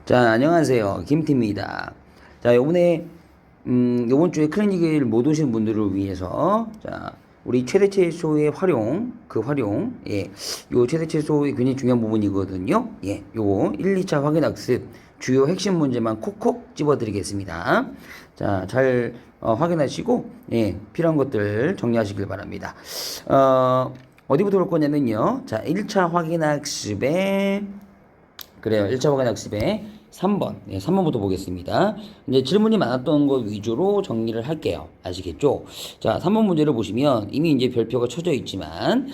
자, 안녕하세요. 김팀입니다. 자, 요번 주에 클리닉을 못 오신 분들을 위해서, 자, 우리 최대 최소의 활용, 예, 요 최대 최소의 굉장히 중요한 부분이거든요. 예, 요거 1, 2차 확인 학습 주요 핵심 문제만 콕콕 집어드리겠습니다. 자, 잘 확인하시고, 예, 필요한 것들 정리하시길 바랍니다. 어디부터 볼 거냐면요. 자, 1차 확인 학습에 그래요. 1차 확인 학습에 3번. 네, 3번부터 보겠습니다. 이제 질문이 많았던 것 위주로 정리를 할게요. 아시겠죠? 자, 3번 문제를 보시면 이미 이제 별표가 쳐져 있지만,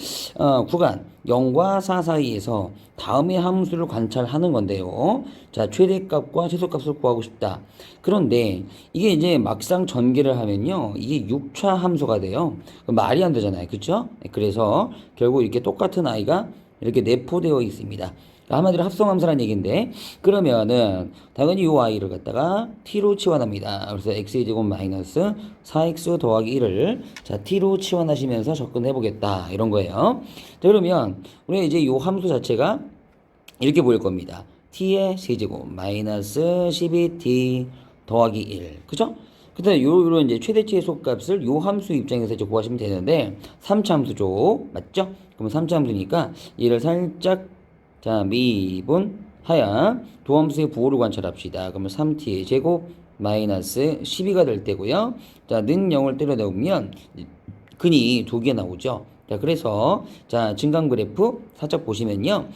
구간 0과 4 사이에서 다음의 함수를 관찰하는 건데요. 자, 최대값과 최소값을 구하고 싶다. 그런데 이게 이제 막상 전개를 하면요. 이게 6차 함수가 돼요. 말이 안 되잖아요. 그쵸? 그래서 결국 이렇게 똑같은 아이가 이렇게 내포되어 있습니다. 한마디로 합성함수란 얘기인데, 그러면은 당연히 요 i를 갖다가 t로 치환합니다. 그래서 x의 제곱 마이너스 4x 더하기 1을 자 t로 치환하시면서 접근해 보겠다 이런 거예요. 자, 그러면 우리가 이제 요 함수 자체가 이렇게 보일 겁니다. t의 세제곱 마이너스 12t 더하기 1, 그죠? 그다음에 요런 이제 최대치의 속값을 요 함수 입장에서 이제 구하시면 되는데 3차 함수죠, 맞죠? 그러면 3차 함수니까 얘를 살짝 자, 미분하여 도함수의 부호를 관찰합시다. 그러면 3t의 제곱 마이너스 12가 될 때고요. 자, 는 0을 때려 넣으면 근이 2개 나오죠. 자, 그래서 자, 증강 그래프 살짝 보시면요.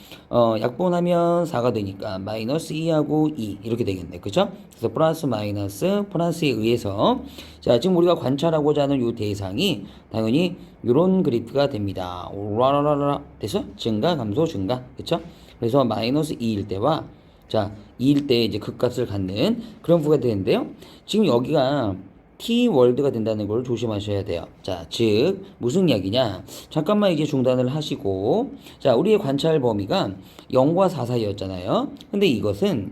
약분하면 4가 되니까 마이너스 2하고 2 이렇게 되겠네. 그죠? 그래서 플러스 마이너스 플러스에 의해서 자, 지금 우리가 관찰하고자 하는 요 대상이 당연히 요런 그래프가 됩니다. 오라라라라 돼서 증가 감소 증가. 그쵸? 그래서 마이너스 2일 때와 자, 2일 때 이제 극값을 갖는 그런 부가 되는데요. 지금 여기가 T 월드가 된다는 걸 조심하셔야 돼요. 자, 즉 무슨 이야기냐? 잠깐만 이제 중단을 하시고, 자, 우리의 관찰 범위가 0과 4 사이였잖아요. 근데 이것은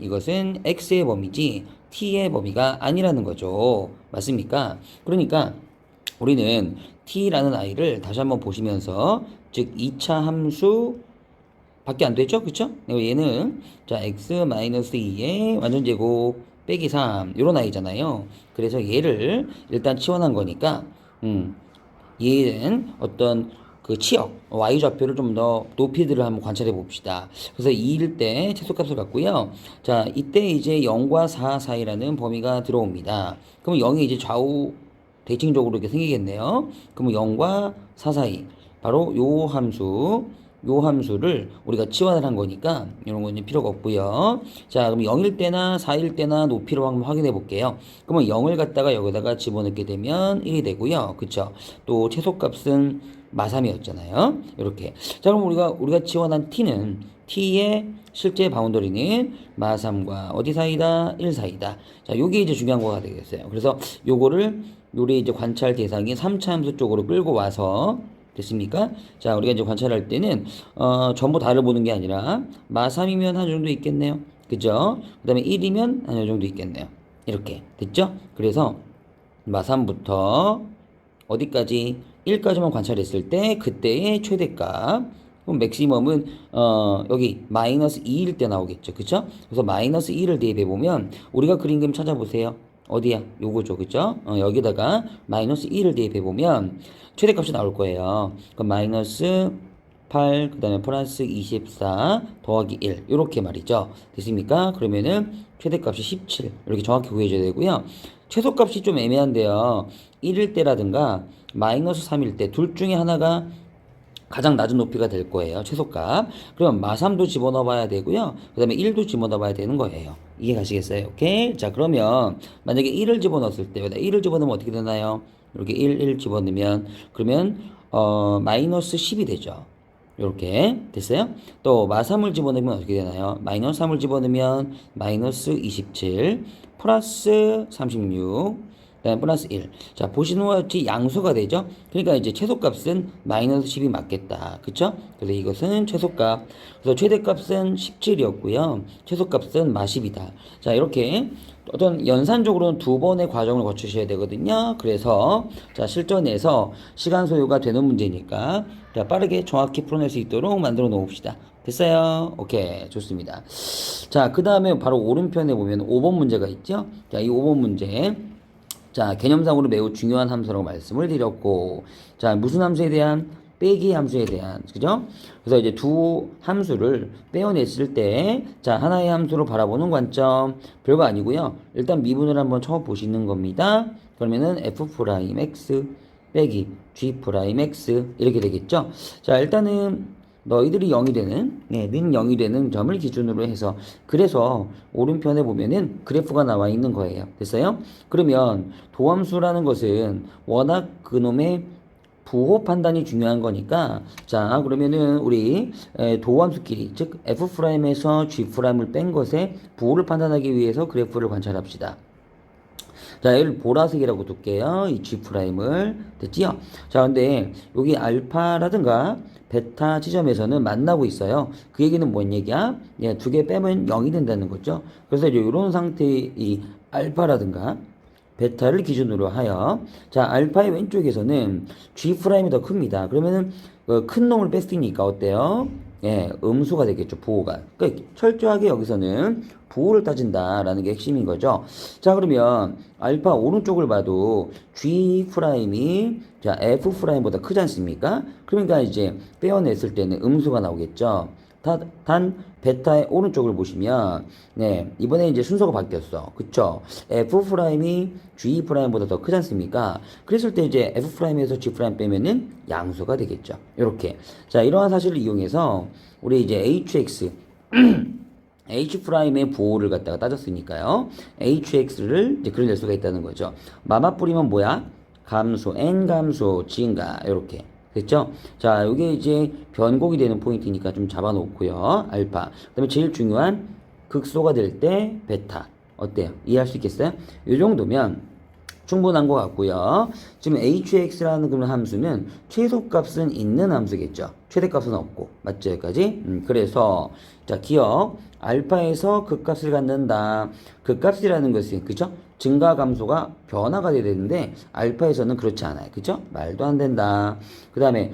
x의 범위지 t의 범위가 아니라는 거죠. 맞습니까? 그러니까 우리는 t라는 아이를 다시 한번 보시면서, 즉 2차 함수 밖에 안 되죠? 그쵸? 얘는 자 x-2의 완전제곱 빼기 3 요런 아이잖아요. 그래서 얘를 일단 치환한 거니까 얘는 어떤 그 치역 y좌표를 좀 더 높이들을 한번 관찰해 봅시다. 그래서 2일 때 최소값을 갖고요. 자, 이때 이제 0과 4 사이라는 범위가 들어옵니다. 그럼 0이 이제 좌우 대칭적으로 이렇게 생기겠네요. 그러면 0과 4 사이 바로 요 함수를 우리가 치환을 한 거니까 이런 거는 필요가 없고요. 자, 그럼 0일 때나 4일 때나 높이로 한번 확인해 볼게요. 그러면 0을 갖다가 여기다가 집어넣게 되면 1이 되고요. 그쵸? 또 최소값은 마삼이었잖아요. 이렇게. 자, 그럼 우리가 지원한 t는 t의 실제 바운더리는 마삼과 어디 사이다? 1 사이다. 자, 요게 이제 중요한 거가 되겠어요. 그래서 요거를 요리 이제 관찰 대상인 3차 함수 쪽으로 끌고 와서 됐습니까? 자, 우리가 이제 관찰할 때는 전부 다를 보는 게 아니라 마3이면 한 정도 있겠네요. 그죠? 그 다음에 1이면 한 정도 있겠네요. 이렇게 됐죠? 그래서 마3부터 어디까지 1까지만 관찰했을 때 그때의 최대값, 그럼 맥시멈은 여기 마이너스 2일 때 나오겠죠. 그쵸? 그래서 마이너스 2를 대입해 보면 우리가 그린 그림 찾아보세요. 어디야? 요거죠. 그죠? 여기다가 마이너스 2를 대입해 보면 최대값이 나올 거예요. 그럼 마이너스 8, 그 다음에 플러스 24 더하기 1 요렇게 말이죠. 됐습니까? 그러면은 최대값이 17 이렇게 정확히 구해줘야 되고요. 최소값이 좀 애매한데요. 1일 때라든가 마이너스 3일 때 둘 중에 하나가 가장 낮은 높이가 될 거예요. 최소값. 그러면 마3도 집어넣어 봐야 되고요. 그 다음에 1도 집어넣어 봐야 되는 거예요. 이해 가시겠어요? 오케이? 자, 그러면 만약에 1을 집어넣었을 때, 1을 집어넣으면 어떻게 되나요? 이렇게 1 집어넣으면, 그러면, 마이너스 10이 되죠. 이렇게 됐어요? 또 마3을 집어넣으면 어떻게 되나요? 마이너스 3을 집어넣으면 마이너스 27 플러스 36 그다음에 플러스 1. 자, 보시는 것 같이 양수가 되죠? 그러니까 이제 최소값은 마이너스 10이 맞겠다. 그쵸? 그래서 이것은 최소값. 그래서 최대값은 17이었고요. 최소값은 마10이다. 자, 이렇게 어떤 연산적으로는 두 번의 과정을 거치셔야 되거든요. 그래서 자, 실전에서 시간 소요가 되는 문제니까 자, 빠르게 정확히 풀어낼 수 있도록 만들어 놓읍시다. 됐어요? 오케이, 좋습니다. 자, 그 다음에 바로 오른편에 보면 5번 문제가 있죠? 자, 이 5번 문제. 자, 개념상으로 매우 중요한 함수라고 말씀을 드렸고, 자, 무슨 함수에 대한? 빼기 함수에 대한, 그죠? 그래서 이제 두 함수를 빼어냈을 때, 자, 하나의 함수로 바라보는 관점, 별거 아니고요. 일단 미분을 한번 쳐보시는 겁니다. 그러면은 f'x 빼기 g'x 이렇게 되겠죠? 자, 일단은 너희들이 0이 되는, 네, 는 0이 되는 점을 기준으로 해서, 그래서 오른편에 보면은 그래프가 나와 있는 거예요. 됐어요? 그러면 도함수라는 것은 워낙 그놈의 부호 판단이 중요한 거니까, 자, 그러면은 우리 도함수끼리, 즉 f'에서 g'을 뺀 것의 부호를 판단하기 위해서 그래프를 관찰합시다. 자, 얘를 보라색이라고 둘게요. 이 G'을. 됐지요? 자, 근데 여기 알파라든가 베타 지점에서는 만나고 있어요. 그 얘기는 뭔 얘기야? 예, 두 개 빼면 0이 된다는 거죠. 그래서 이제 이런 상태의 이 알파라든가 베타를 기준으로 하여, 자, 알파의 왼쪽에서는 G'이 더 큽니다. 그러면은 큰 놈을 뺐으니까 어때요? 예, 음수가 되겠죠, 부호가. 그러니까 철저하게 여기서는 부호를 따진다라는 게 핵심인 거죠. 자, 그러면 알파 오른쪽을 봐도 G'이 자, F'보다 크지 않습니까? 그러니까 이제 빼어냈을 때는 음수가 나오겠죠. 단 베타의 오른쪽을 보시면, 네, 이번에 이제 순서가 바뀌었어. 그쵸? F'이 G'보다 더 크지 않습니까? 그랬을 때 이제 F'에서 G' 빼면은 양수가 되겠죠. 요렇게. 자, 이러한 사실을 이용해서 우리 이제 HX H'의 부호를 갖다가 따졌으니까요. HX를 이제 그려낼 수가 있다는 거죠. 마마 뿌리면 뭐야? 감소, N 감소, 증가, 요렇게. 됐죠? 자, 요게 이제 변곡이 되는 포인트니까 좀 잡아놓고요. 알파. 그 다음에 제일 중요한 극소가 될 때 베타. 어때요? 이해할 수 있겠어요? 요 정도면 충분한 것 같고요. 지금 hx라는 그런 함수는 최소값은 있는 함수겠죠. 최대값은 없고. 맞죠? 여기까지? 그래서 자, 기억. 알파에서 극값을 갖는다. 극값이라는 것은, 그죠? 증가 감소가 변화가 돼야 되는데 알파에서는 그렇지 않아요. 그죠? 말도 안 된다. 그 다음에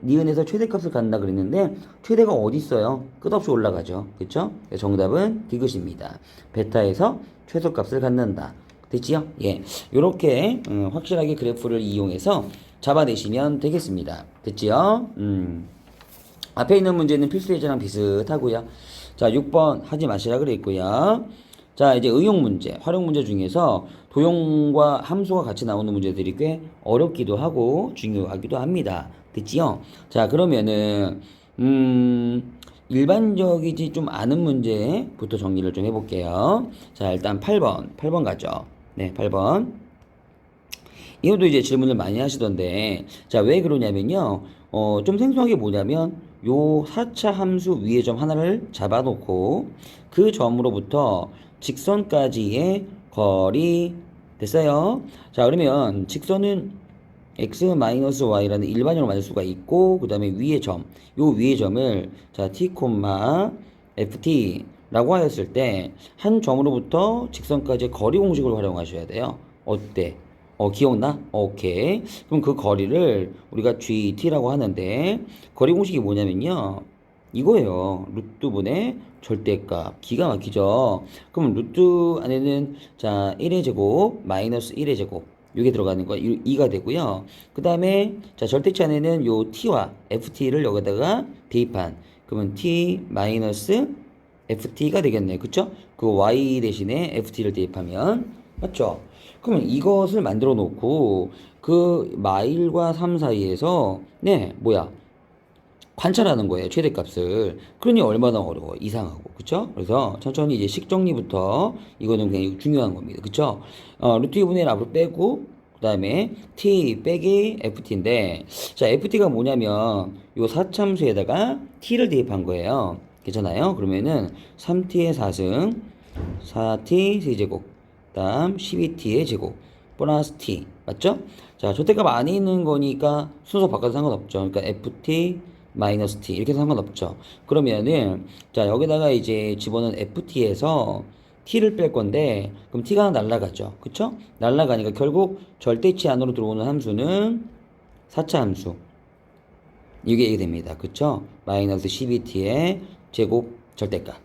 니은에서 최대값을 갖는다 그랬는데 최대가 어디 있어요? 끝없이 올라가죠. 그죠? 정답은 디귿입니다. 베타에서 최소값을 갖는다. 됐지요? 예. 요렇게 확실하게 그래프를 이용해서 잡아내시면 되겠습니다. 됐지요? 앞에 있는 문제는 필수 예제랑 비슷하고요. 자, 6번 하지 마시라 그랬고요. 자, 이제 의용 문제, 활용 문제 중에서 도형과 함수가 같이 나오는 문제들이 꽤 어렵기도 하고 중요하기도 합니다. 됐지요? 자, 그러면은 일반적이지 좀 아는 문제부터 정리를 좀 해볼게요. 자, 일단 8번 가죠. 네, 8번. 이것도 이제 질문을 많이 하시던데, 자, 왜 그러냐면요. 좀 생소하게 뭐냐면, 요 4차 함수 위에 점 하나를 잡아놓고, 그 점으로부터 직선까지의 거리, 됐어요? 자, 그러면 직선은 x-y라는 일반형으로 만들 수가 있고, 그 다음에 위의 점, 요 위의 점을, 자, t, ft, 라고 하였을 때 한 점으로부터 직선까지의 거리 공식을 활용하셔야 돼요. 어때? 기억나? 오케이. 그럼 그 거리를 우리가 GT라고 하는데 거리 공식이 뭐냐면요. 이거예요. 루트분의 절대값. 기가 막히죠? 그럼 루트 안에는 자 1의 제곱 마이너스 1의 제곱 이게 들어가는 거 2가 되고요. 그 다음에 자 절대치 안에는 요 t와 ft를 여기다가 대입한 그러면 t 마이너스 ft가 되겠네요. 그쵸? 그 y 대신에 ft를 대입하면 맞죠? 그러면 이것을 만들어 놓고 그 마일과 3 사이에서 네 뭐야 관찰하는 거예요. 최대값을. 그러니 얼마나 어려워. 이상하고. 그쵸? 그래서 천천히 이제 식정리부터 이거는 굉장히 중요한 겁니다. 그쵸? 루트 2분의 1 앞으로 빼고 그 다음에 t 빼기 ft인데 자 ft가 뭐냐면 요 사참수에다가 t를 대입한 거예요. 괜찮아요? 그러면은 3t의 4승 4t 세제곱 그 다음 12t의 제곱 플러스 t 맞죠? 자 절대값 안에 있는 거니까 순서 바꿔도 상관없죠. 그러니까 ft 마이너스 t 이렇게 해서 상관없죠. 그러면은 자 여기다가 이제 집어넣은 ft에서 t를 뺄 건데 그럼 t가 날라가죠. 그쵸? 날라가니까 결국 절대치 안으로 들어오는 함수는 4차 함수 이게 됩니다. 그쵸? 마이너스 12t의 제곱 절대값.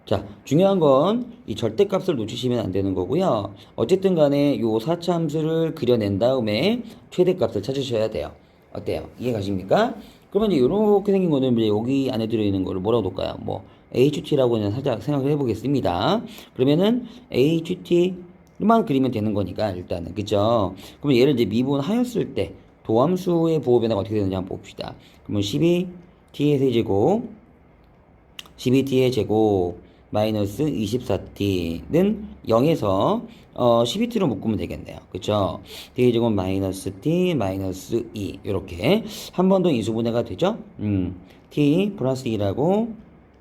자, 중요한 건 이 절대값을 놓치시면 안 되는 거고요. 어쨌든 간에 요 4차 함수를 그려낸 다음에 최대값을 찾으셔야 돼요. 어때요? 이해 가십니까? 그러면 이제 요렇게 생긴 거는 이제 여기 안에 들어있는 거를 뭐라고 놓을까요? 뭐 HT라고 그냥 살짝 생각을 해보겠습니다. 그러면은 HT만 그리면 되는 거니까 일단은 그죠? 그러면 얘를 이제 미분하였을 때 도함수의 부호 변화가 어떻게 되는지 한번 봅시다. 그러면 12t의 세제곱 12t의 제곱 마이너스 24t는 0에서 12t로 묶으면 되겠네요. 그쵸? t의 제곱 마이너스 t 마이너스 2 이렇게 한 번 더 인수분해가 되죠? t 플러스 2라고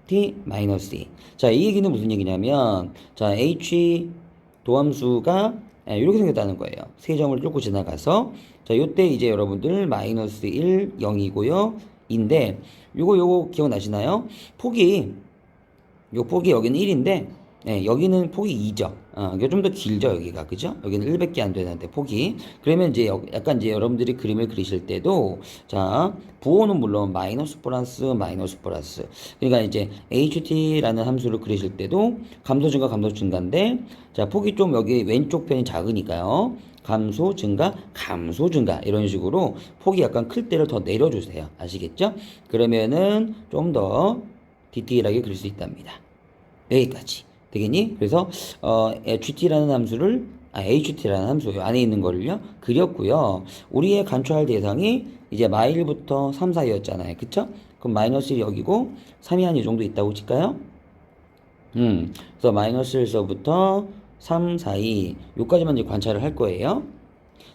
t 마이너스 2. 자, 이 얘기는 무슨 얘기냐면 자, h 도함수가 이렇게 생겼다는 거예요. 세 점을 뚫고 지나가서 자, 요때 이제 여러분들 마이너스 1, 0이고요. 인데 요거 기억나시나요? 요 폭이 여기는 1인데 여기는 폭이 2죠. 이게 좀 더 길죠, 여기가. 그죠? 여기는 1밖에 안 되는데 폭이. 그러면 이제 약간 이제 여러분들이 그림을 그리실 때도 자, 부호는 물론 마이너스 플러스 마이너스 플러스. 그러니까 이제 HT라는 함수를 그리실 때도 감소 증가 감소 증가인데 자, 폭이 좀 여기 왼쪽 편이 작으니까요. 감소 증가 감소 증가 이런 식으로 폭이 약간 클 때를 더 내려주세요. 아시겠죠? 그러면은 좀 더 디테일하게 그릴 수 있답니다. 여기까지 되겠니? 그래서 GT라는 함수를 HT라는 함수 안에 있는 거를요 그렸고요. 우리의 관찰 대상이 이제 마일부터 3, 4였잖아요. 그쵸? 그럼 마이너스 1이 여기고 3이 한 이 정도 있다고 칠까요? 그래서 마이너스 1서부터 3, 4, 2 요까지만 이제 관찰을 할 거예요.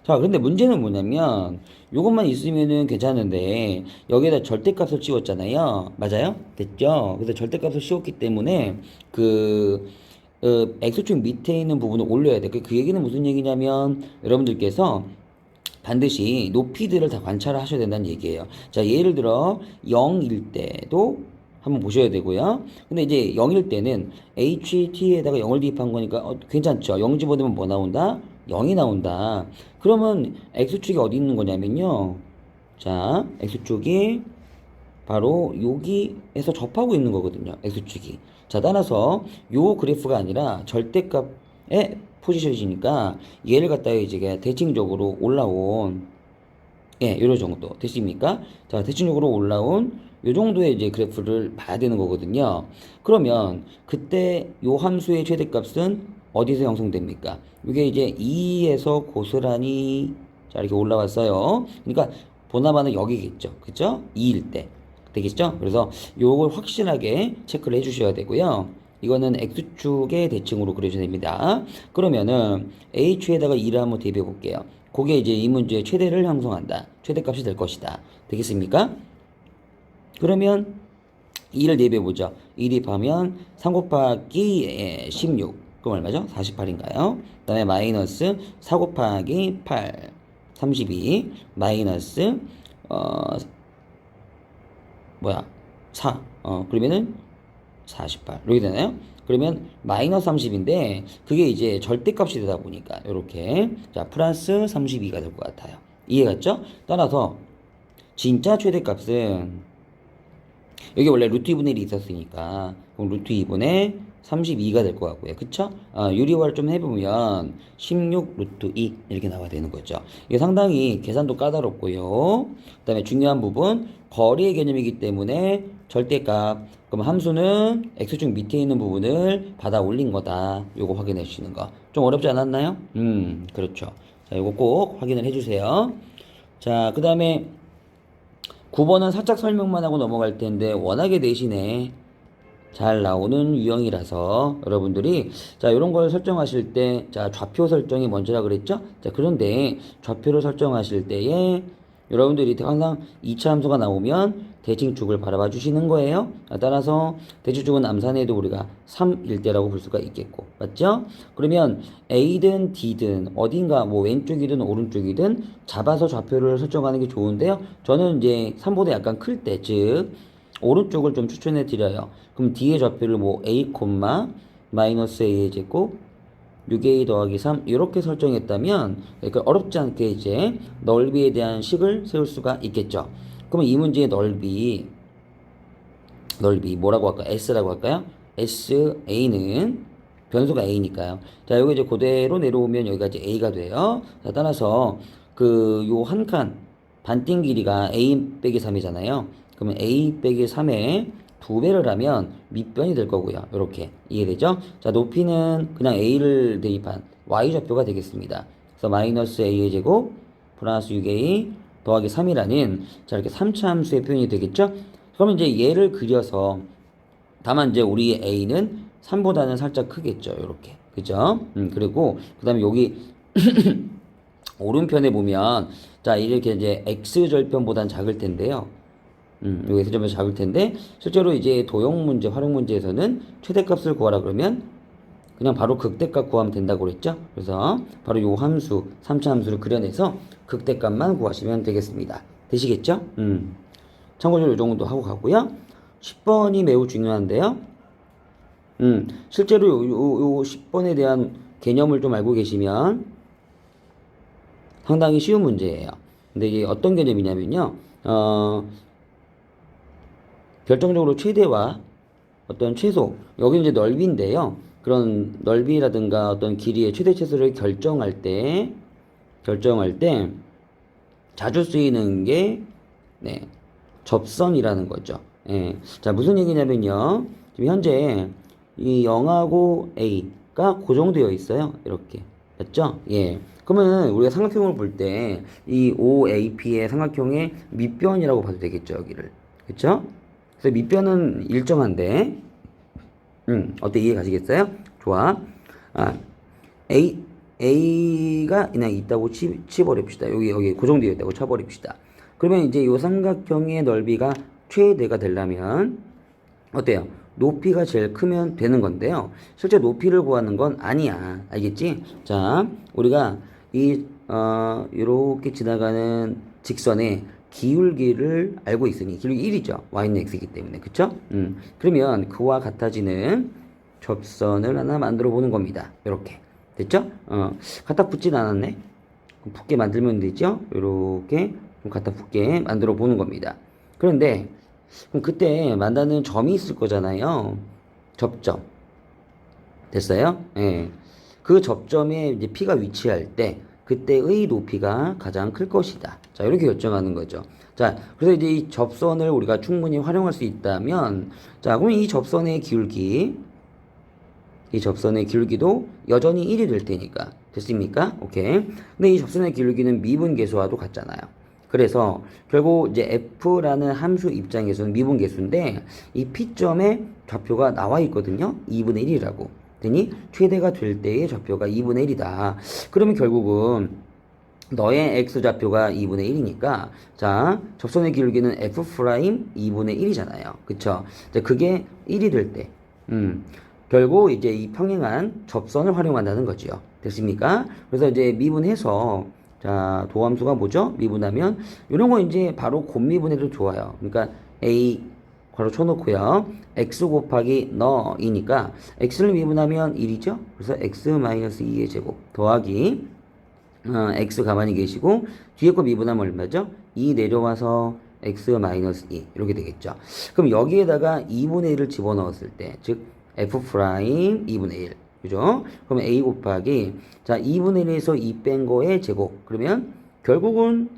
자, 그런데 문제는 뭐냐면 요것만 있으면은 괜찮은데 여기에다 절대값을 씌웠잖아요. 맞아요? 됐죠? 그래서 절대값을 씌웠기 때문에 x축 밑에 있는 부분을 올려야 돼. 그 얘기는 무슨 얘기냐면 여러분들께서 반드시 높이들을 다 관찰을 하셔야 된다는 얘기예요. 자, 예를 들어 0일 때도 한번 보셔야 되고요. 근데 이제 0일 때는 HT에다가 0을 대입한 거니까 괜찮죠? 0 집어넣으면 뭐 나온다? 0이 나온다. 그러면 X축이 어디 있는 거냐면요. 자, X축이 바로 여기에서 접하고 있는 거거든요. X축이. 자, 따라서 요 그래프가 아니라 절대값에 포지션이니까 얘를 갖다가 이제 대칭적으로 올라온 요런 정도 됐습니까? 자, 대칭적으로 올라온 요 정도의 이제 그래프를 봐야 되는 거거든요. 그러면 그때 요 함수의 최대값은 어디서 형성됩니까? 이게 이제 2에서 고스란히 자 이렇게 올라왔어요. 그러니까 보나마는 여기겠죠. 그죠? 2일 때 되겠죠? 그래서 요걸 확실하게 체크를 해주셔야 되고요. 이거는 X축의 대칭으로 그려주셔야 됩니다. 그러면은 H에다가 2를 한번 대입해 볼게요. 그게 이제 이 문제의 최대를 형성한다. 최대값이 될 것이다. 되겠습니까? 그러면 2를 대입해 보죠. 2 대입하면 3 곱하기 16. 그럼 얼마죠? 48인가요? 그 다음에 마이너스 4 곱하기 8. 32. 마이너스 4. 그러면은 48. 이렇게 되나요? 그러면 마이너스 30인데 그게 이제 절대값이 되다 보니까 이렇게 자 플러스 32가 될 것 같아요. 이해갔죠? 따라서 진짜 최대값은 여기 원래 루트 2분의 1이 있었으니까 그럼 루트 2분의 32가 될 것 같고요. 그쵸? 유리화를 좀 해보면 16 루트 2 이렇게 나와야 되는 거죠. 이게 상당히 계산도 까다롭고요. 그 다음에 중요한 부분 거리의 개념이기 때문에 절대값 그럼 함수는 x축 밑에 있는 부분을 받아 올린 거다. 요거 확인해 주시는 거. 좀 어렵지 않았나요? 그렇죠. 자, 요거 꼭 확인을 해주세요. 자, 그 다음에 9번은 살짝 설명만 하고 넘어갈 텐데 워낙에 대신에 잘 나오는 유형이라서 여러분들이 자 이런 걸 설정하실 때 자 좌표 설정이 먼저라 그랬죠? 자 그런데 좌표를 설정하실 때에 여러분들이 항상 2차 함수가 나오면 대칭축을 바라봐 주시는 거예요. 따라서 대칭축은 암산해도 우리가 3일 때라고 볼 수가 있겠고 맞죠? 그러면 A든 D든 어딘가 뭐 왼쪽이든 오른쪽이든 잡아서 좌표를 설정하는 게 좋은데요. 저는 이제 3보다 약간 클 때 즉 오른쪽을 좀 추천해 드려요. 그럼 D의 좌표를 뭐 A, 마이너스 A의 제곱 6A 더하기 3 이렇게 설정했다면 그러니까 어렵지 않게 이제 넓이에 대한 식을 세울 수가 있겠죠. 그러면 이 문제의 넓이 뭐라고 할까요? S라고 할까요? SA는 변수가 A니까요. 자, 여기 이제 그대로 내려오면 여기가 이제 A가 돼요. 자, 따라서 요 한 칸 반띵 길이가 A 빼기 3이잖아요. 그러면 A 빼기 3에 2배를 하면 밑변이 될 거고요. 이렇게 이해되죠? 자, 높이는 그냥 A를 대입한 Y좌표가 되겠습니다. 그래서 마이너스 A의 제곱 플러스 6A 더하기 3이라는 자, 이렇게 3차 함수의 표현이 되겠죠? 그러면 이제 얘를 그려서 다만 이제 우리 A는 3보다는 살짝 크겠죠. 이렇게. 그죠? 그리고 그다음에 여기 오른편에 보면 자, 이렇게 이제 x절편보단 작을 텐데요. 여기 x절편 작을 텐데 실제로 이제 도형 문제, 활용 문제에서는 최대값을 구하라 그러면 그냥 바로 극대값 구하면 된다고 그랬죠. 그래서 바로 요 함수, 3차 함수를 그려내서 극대값만 구하시면 되겠습니다. 되시겠죠? 참고로 요 정도 하고 가고요. 10번이 매우 중요한데요. 실제로 요 10번에 대한 개념을 좀 알고 계시면 상당히 쉬운 문제예요. 근데 이게 어떤 개념이냐면요. 결정적으로 최대와 어떤 최소, 여기는 이제 넓이인데요. 그런 넓이라든가 어떤 길이의 최대 최소를 결정할 때 자주 쓰이는 게 네, 접선이라는 거죠. 예. 자, 무슨 얘기냐면요. 지금 현재 이 0하고 A가 고정되어 있어요. 이렇게. 맞죠? 예. 그러면 우리가 삼각형을 볼 때 이 OAP의 삼각형의 밑변이라고 봐도 되겠죠, 여기를. 그쵸? 그래서 밑변은 일정한데, 어때 이해 가시겠어요? 좋아. 아, A가 그냥 있다고 치버립시다. 여기 고정되어 있다고 쳐버립시다. 그러면 이제 이 삼각형의 넓이가 최대가 되려면 어때요? 높이가 제일 크면 되는 건데요. 실제 높이를 구하는 건 아니야. 알겠지? 자, 우리가 이렇게 지나가는 직선의 기울기를 알고 있으니 기울기 1이죠. y는 x이기 때문에. 그쵸? 그러면 그와 같아지는 접선을 하나 만들어 보는 겁니다. 이렇게. 됐죠? 갖다 붙진 않았네. 붙게 만들면 되죠? 이렇게 좀 갖다 붙게 만들어 보는 겁니다. 그런데 그럼 그때 만나는 점이 있을 거잖아요. 접점. 됐어요? 예. 그 접점에 이제 P가 위치할 때 그때의 높이가 가장 클 것이다. 자, 이렇게 결정하는 거죠. 자, 그래서 이제 이 접선을 우리가 충분히 활용할 수 있다면, 자, 그럼 이 접선의 기울기도 여전히 1이 될 테니까. 됐습니까? 오케이. 근데 이 접선의 기울기는 미분계수와도 같잖아요. 그래서 결국 이제 f라는 함수 입장에서는 미분계수인데 이 P점의 좌표가 나와 있거든요. 2분의 1이라고. 되니 최대가 될 때의 좌표가 2분의 1이다. 그러면 결국은 너의 x좌표가 2분의 1이니까 자, 접선의 기울기는 f' 2분의 1이잖아요. 그쵸? 자, 그게 1이 될 때 결국 이제 이 평행한 접선을 활용한다는 거죠. 됐습니까? 그래서 이제 미분해서 자, 도함수가 뭐죠? 미분하면 이런 거 이제 바로 곱미분해도 좋아요. 그러니까 a 괄호 쳐놓고요. x 곱하기 너이니까 x를 미분하면 1이죠. 그래서 x-2의 제곱 더하기 x 가만히 계시고 뒤에 거 미분하면 얼마죠? 2 내려와서 x-2 이렇게 되겠죠. 그럼 여기에다가 2분의 1을 집어넣었을 때 즉 f' 2분의 1 그죠? 그러면 a 곱하기 자 2분의 1에서 2 뺀 거의 제곱 그러면 결국은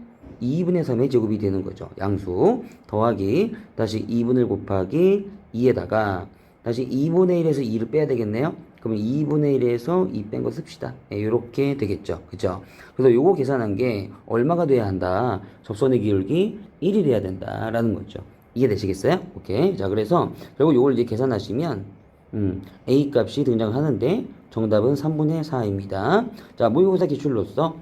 2분의 3의 제곱이 되는 거죠. 양수 더하기 다시 2분의 1 곱하기 2에다가 다시 2분의 1에서 2를 빼야 되겠네요. 그러면 2분의 1에서 2 뺀 거 씁시다. 이렇게 되겠죠. 그죠? 그래서 요거 계산한 게 얼마가 돼야 한다? 접선의 기울기 1이 돼야 된다라는 거죠. 이해되시겠어요? 오케이. 자, 그래서 결국 요걸 이제 계산하시면 A 값이 등장하는데 정답은 3분의 4입니다. 자, 모의고사 기출로서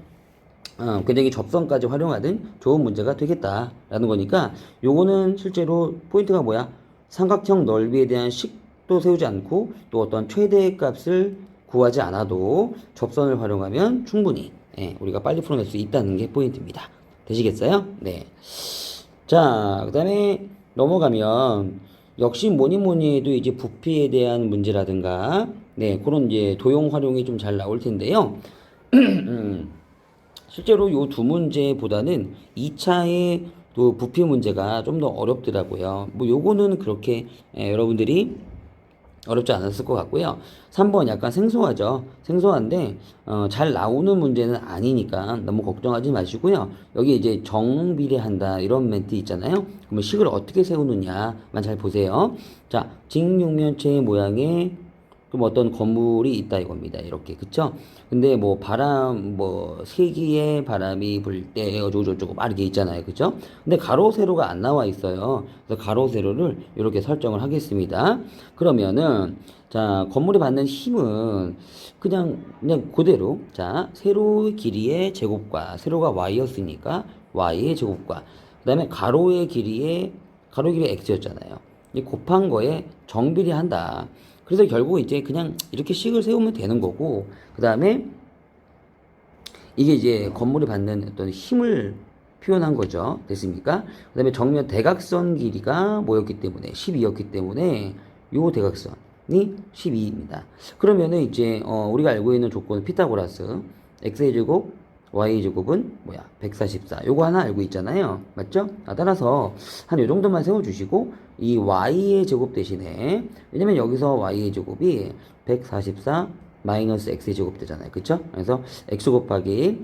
굉장히 접선까지 활용하는 좋은 문제가 되겠다라는 거니까 요거는 실제로 포인트가 뭐야? 삼각형 넓이에 대한 식도 세우지 않고 또 어떤 최대값을 구하지 않아도 접선을 활용하면 충분히 우리가 빨리 풀어낼 수 있다는 게 포인트입니다. 되시겠어요? 네. 자, 그 다음에 넘어가면 역시 뭐니 해도 이제 부피에 대한 문제라든가 그런 이제 도형 활용이 좀 잘 나올 텐데요. 실제로 요 두 문제보다는 2차의 또 부피 문제가 좀 더 어렵더라고요. 뭐 요거는 그렇게 여러분들이 어렵지 않았을 것 같고요. 3번 약간 생소하죠. 생소한데 잘 나오는 문제는 아니니까 너무 걱정하지 마시고요. 여기 이제 정비례한다 이런 멘트 있잖아요. 그러면 식을 어떻게 세우느냐만 잘 보세요. 자, 직육면체의 모양의 그럼 어떤 건물이 있다 이겁니다. 이렇게 그쵸? 근데 뭐 바람 뭐 세기의 바람이 불 때 어쩌고저쩌고 막 이렇게 있잖아요. 그쵸? 근데 가로 세로가 안 나와 있어요. 그래서 가로 세로를 이렇게 설정을 하겠습니다. 그러면은 자 건물이 받는 힘은 그냥 그대로 자 세로의 길이의 제곱과 세로가 y였으니까 y의 제곱과 그다음에 가로 길이 x였잖아요. 이 곱한 거에 정비례한다. 그래서 결국 이제 그냥 이렇게 식을 세우면 되는 거고, 그 다음에 이게 이제 건물이 받는 어떤 힘을 표현한 거죠. 됐습니까? 그 다음에 정면 대각선 길이가 뭐였기 때문에 12였기 때문에 요 대각선이 12입니다. 그러면은 이제 우리가 알고 있는 조건은 피타고라스 x의 제곱 y의 제곱은 뭐야? 144. 요거 하나 알고 있잖아요. 맞죠? 따라서 한 요 정도만 세워주시고 이 y의 제곱 대신에 왜냐면 여기서 y의 제곱이 144 마이너스 x의 제곱 되잖아요. 그쵸? 그래서 x 곱하기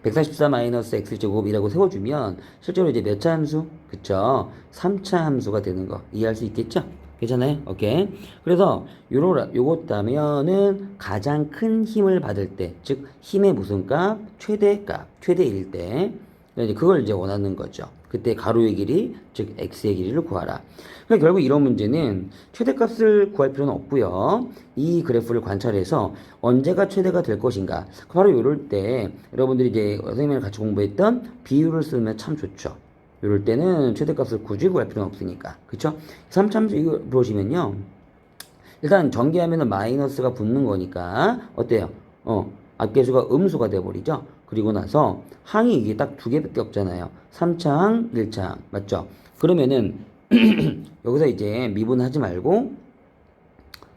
144 마이너스 x제곱이라고 세워주면 실제로 이제 몇 차 함수? 그쵸? 3차 함수가 되는 거 이해할 수 있겠죠? 괜찮아요? 오케이. 그래서 요것다면은 가장 큰 힘을 받을 때, 즉 힘의 무슨 값? 최대값, 최대일 때 이제 그걸 이제 원하는 거죠. 그때 가로의 길이, 즉 x의 길이를 구하라. 그러니까 결국 이런 문제는 최대값을 구할 필요는 없고요. 이 그래프를 관찰해서 언제가 최대가 될 것인가. 바로 이럴 때 여러분들이 이제 선생님이랑 같이 공부했던 비율을 쓰면 참 좋죠. 이럴 때는 최대값을 굳이 구할 필요는 없으니까. 그쵸? 3참수 이거 보시면요. 일단 전개하면은 마이너스가 붙는 거니까 어때요? 앞계수가 음수가 돼버리죠. 그리고 나서 항이 이게 딱 두 개밖에 없잖아요. 3차항, 1차항. 맞죠? 그러면은 여기서 이제 미분하지 말고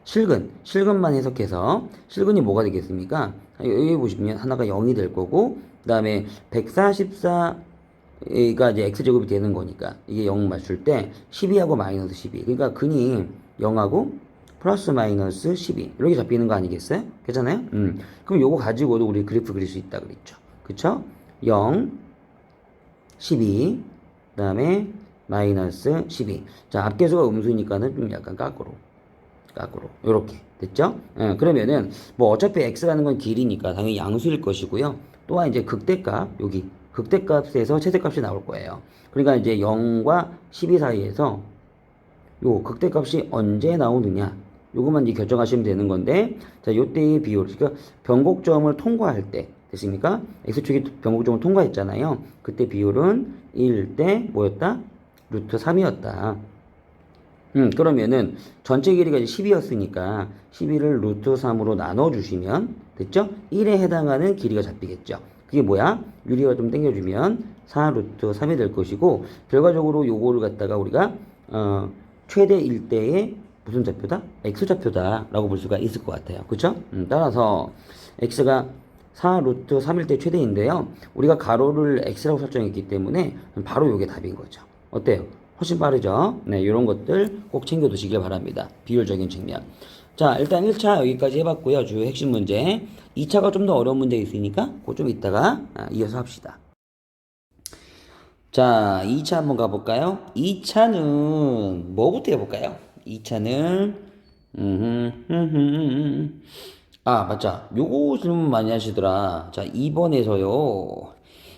실근만 해석해서 실근이 뭐가 되겠습니까? 여기 보시면 하나가 0이 될 거고 그 다음에 144가 이제 x제곱이 되는 거니까 이게 0 맞출 때 12하고 마이너스 12 그러니까 근이 0하고 플러스 마이너스 12 이렇게 잡히는 거 아니겠어요? 괜찮아요? 그럼 요거 가지고도 우리 그래프 그릴 수 있다 그랬죠. 그쵸? 0 12 그 다음에 마이너스 12 자 앞계수가 음수니까는 좀 약간 깎으로 요렇게 됐죠? 그러면은 뭐 어차피 x라는 건 길이니까 당연히 양수일 것이고요. 또한 이제 극대값 여기 극대값에서 최대값이 나올 거예요. 그러니까 이제 0과 12 사이에서 요 극대값이 언제 나오느냐 요것만 이제 결정하시면 되는 건데 자 요때의 비율 그러니까 변곡점을 통과할 때 됐습니까? x축이 변곡점을 통과했잖아요. 그때 비율은 1대 뭐였다? 루트 3이었다. 그러면은 전체 길이가 이제 10이었으니까 12를 루트 3으로 나눠주시면 됐죠? 1에 해당하는 길이가 잡히겠죠. 그게 뭐야? 유리가 좀 당겨주면 4 루트 3이 될 것이고 결과적으로 요거를 갖다가 우리가 최대 1대의 무슨 좌표다? x좌표다 라고 볼 수가 있을 것 같아요. 그쵸? 따라서 x가 4 루트 3일 때 최대인데요. 우리가 가로를 x라고 설정했기 때문에 바로 요게 답인 거죠. 어때요? 훨씬 빠르죠? 네, 이런 것들 꼭 챙겨 두시길 바랍니다. 비율적인 측면. 자, 일단 1차 여기까지 해봤고요. 주요 핵심 문제. 2차가 좀 더 어려운 문제 있으니까 그거 좀 이따가 이어서 합시다. 자, 2차 한번 가볼까요? 2차는 뭐부터 해볼까요? 2차는 맞자. 요거 질문 많이 하시더라. 자, 2번에서요.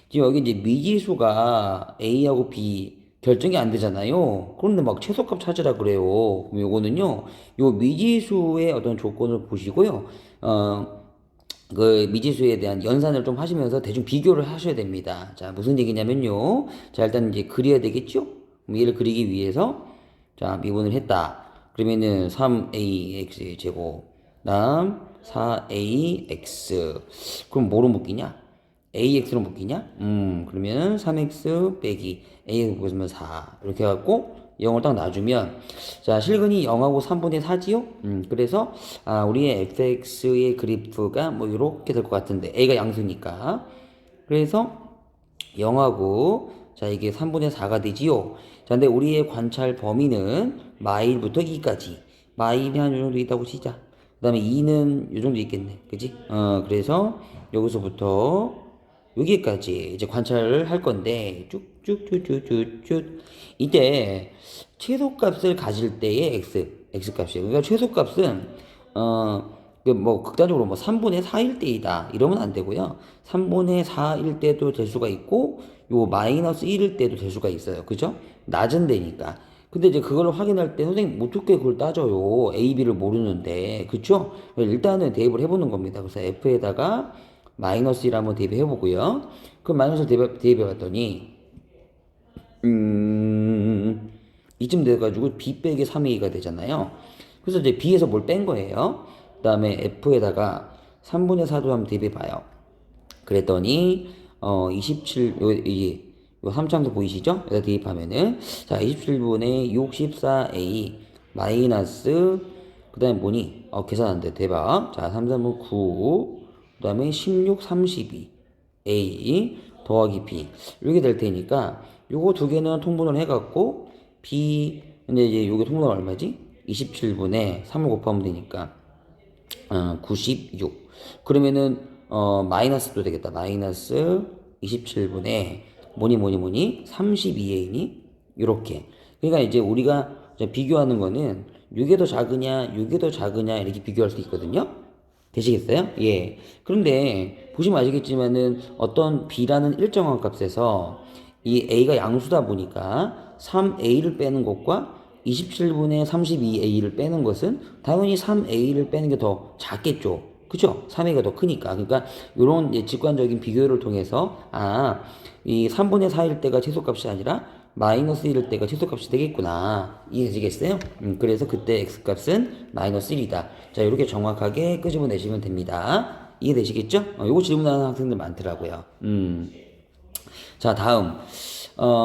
지금 여기 이제 미지수가 A하고 B 결정이 안 되잖아요. 그런데 막 최소값 찾으라 그래요. 그럼 요거는요, 요 미지수의 어떤 조건을 보시고요. 그 미지수에 대한 연산을 좀 하시면서 대충 비교를 하셔야 됩니다. 자, 무슨 얘기냐면요. 자, 일단 이제 그려야 되겠죠? 그럼 얘를 그리기 위해서, 자, 미분을 했다. 그러면은 3ax 제곱, 다음 4ax. 그럼 뭐로 묶이냐? ax로 묶이냐? 그러면 3x 빼기 ax 보시면 4 이렇게 해갖고 0을 딱 놔주면 자 실근이 0하고 3분의 4지요? 그래서 우리의 fx의 그래프가 뭐 이렇게 될 것 같은데 a가 양수니까 그래서 0하고 자, 이게 3분의 4가 되지요. 자, 근데 우리의 관찰 범위는 마일부터 2까지. 마일이 한 요 정도 있다고 치자. 그 다음에 2는 요 정도 있겠네. 그지? 그래서 여기서부터 여기까지 이제 관찰을 할 건데, 쭉쭉쭉쭉쭉쭉. 이때 최소값을 가질 때의 x 값이에요. 그러니까 최소값은, 뭐, 극단적으로 뭐 3분의 4일 때이다. 이러면 안 되고요. 3분의 4일 때도 될 수가 있고, 요 마이너스 1일 때도 될 수가 있어요. 그죠? 낮은 데니까. 근데 이제 그걸 확인할 때 선생님 어떻게 그걸 따져요? A, B를 모르는데. 그쵸? 일단은 대입을 해보는 겁니다. 그래서 F에다가 마이너스 1 한번 대입해 보고요. 그 마이너스 대입해 봤더니, 이쯤 돼가지고 B 빼기 3A가 되잖아요. 그래서 이제 B에서 뭘 뺀 거예요. 그 다음에 F에다가 3분의 4도 한번 대입해 봐요. 그랬더니 27 요 3차함수 보이시죠? 여기다 대입하면은 자 27분의 64a 마이너스 그 다음에 뭐니? 계산 안 돼. 대박. 자 3, 3은 9 그 다음에 16, 32 a 더하기 b 이렇게 될 테니까 요거 두 개는 통분을 해갖고 b 근데 이제 요게 통분은 얼마지? 27분의 3을 곱하면 되니까 96 그러면은 마이너스도 되겠다. 마이너스 27분의 뭐니 32a니 요렇게. 그러니까 이제 우리가 이제 비교하는 거는 이게 더 작으냐 이게 더 작으냐 이렇게 비교할 수 있거든요. 되시겠어요? 예. 그런데 보시면 아시겠지만은 어떤 b라는 일정한 값에서 이 a가 양수다 보니까 3a를 빼는 것과 27분의 32a를 빼는 것은 당연히 3a를 빼는 게 더 작겠죠. 그죠? 3a가 더 크니까. 그러니까 이런 직관적인 비교를 통해서 이 3분의 4일 때가 최소값이 아니라 마이너스 1일 때가 최소값이 되겠구나. 이해되시겠어요? 그래서 그때 x값은 마이너스 1이다. 자, 이렇게 정확하게 끄집어내시면 됩니다. 이해되시겠죠? 요거 질문하는 학생들 많더라고요. 자, 다음.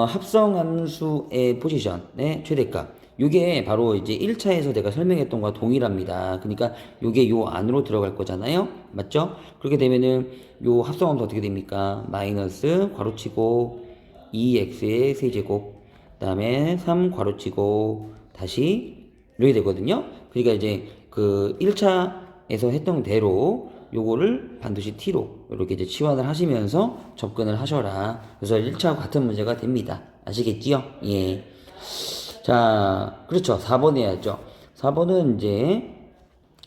합성함수의 포지션의 최대값. 요게 바로 이제 1차에서 내가 설명했던 거와 동일합니다. 그러니까 요게 요 안으로 들어갈 거잖아요. 맞죠? 그렇게 되면은 요 합성함수 어떻게 됩니까? 마이너스 괄호치고 2x의 세제곱 그 다음에 3 괄호치고 다시 이렇게 되거든요. 그러니까 이제 그 1차에서 했던 대로 요거를 반드시 t로 이렇게 이제 치환을 하시면서 접근을 하셔라. 그래서 1차와 같은 문제가 됩니다. 아시겠지요? 예. 자, 그렇죠. 4번 해야죠. 4번은 이제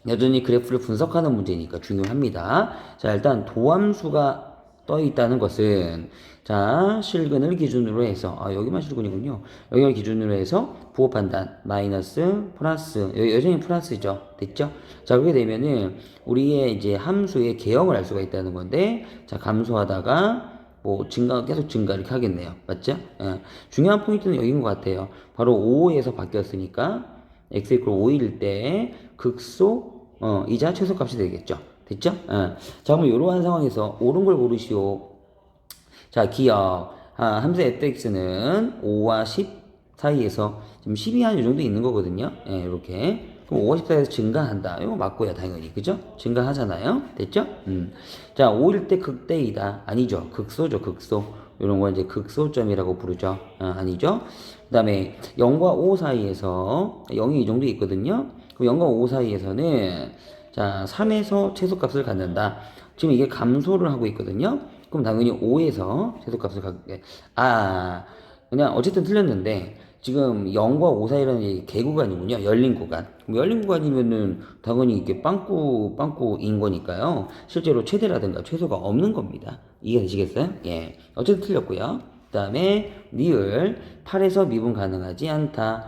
여전히 그래프를 분석하는 문제니까 중요합니다. 자, 일단 도함수가 떠 있다는 것은 자, 실근을 기준으로 해서 여기만 실근이군요. 여기를 기준으로 해서 부호 판단 마이너스 플러스 여전히 플러스죠. 됐죠? 자, 그렇게 되면은 우리의 이제 함수의 개형을 알 수가 있다는 건데 자, 감소하다가 뭐 계속 증가 이렇게 하겠네요. 맞죠? 예. 중요한 포인트는 여기인 것 같아요. 바로 5에서 바뀌었으니까 x 이퀄 5일 때 극소 이자 최소값이 되겠죠. 됐죠? 자, 그럼 이러한 상황에서 옳은 걸 고르시오. 자, 기억. 함수 fx는 5와 10 사이에서 지금 10이 한 이 정도 있는 거거든요. 예, 이렇게. 그럼 5와 10 사이에서 증가한다. 이거 맞고요, 당연히. 그죠? 증가하잖아요. 됐죠? 자, 5일 때 극대이다. 아니죠. 극소죠, 극소. 이런 거 이제 극소점이라고 부르죠. 아니죠. 그 다음에 0과 5 사이에서 0이 이 정도 있거든요. 그럼 0과 5 사이에서는 자, 3에서 최소값을 갖는다. 지금 이게 감소를 하고 있거든요. 그럼 당연히 5에서 최소값을 갖게. 그냥 어쨌든 틀렸는데 지금 0과 5 사이라는 개구간이군요. 열린 구간. 열린 구간이면은 당연히 이게 빵꾸인 거니까요. 실제로 최대라든가 최소가 없는 겁니다. 이해되시겠어요? 예. 어쨌든 틀렸고요. 그 다음에 리을 8에서 미분 가능하지 않다.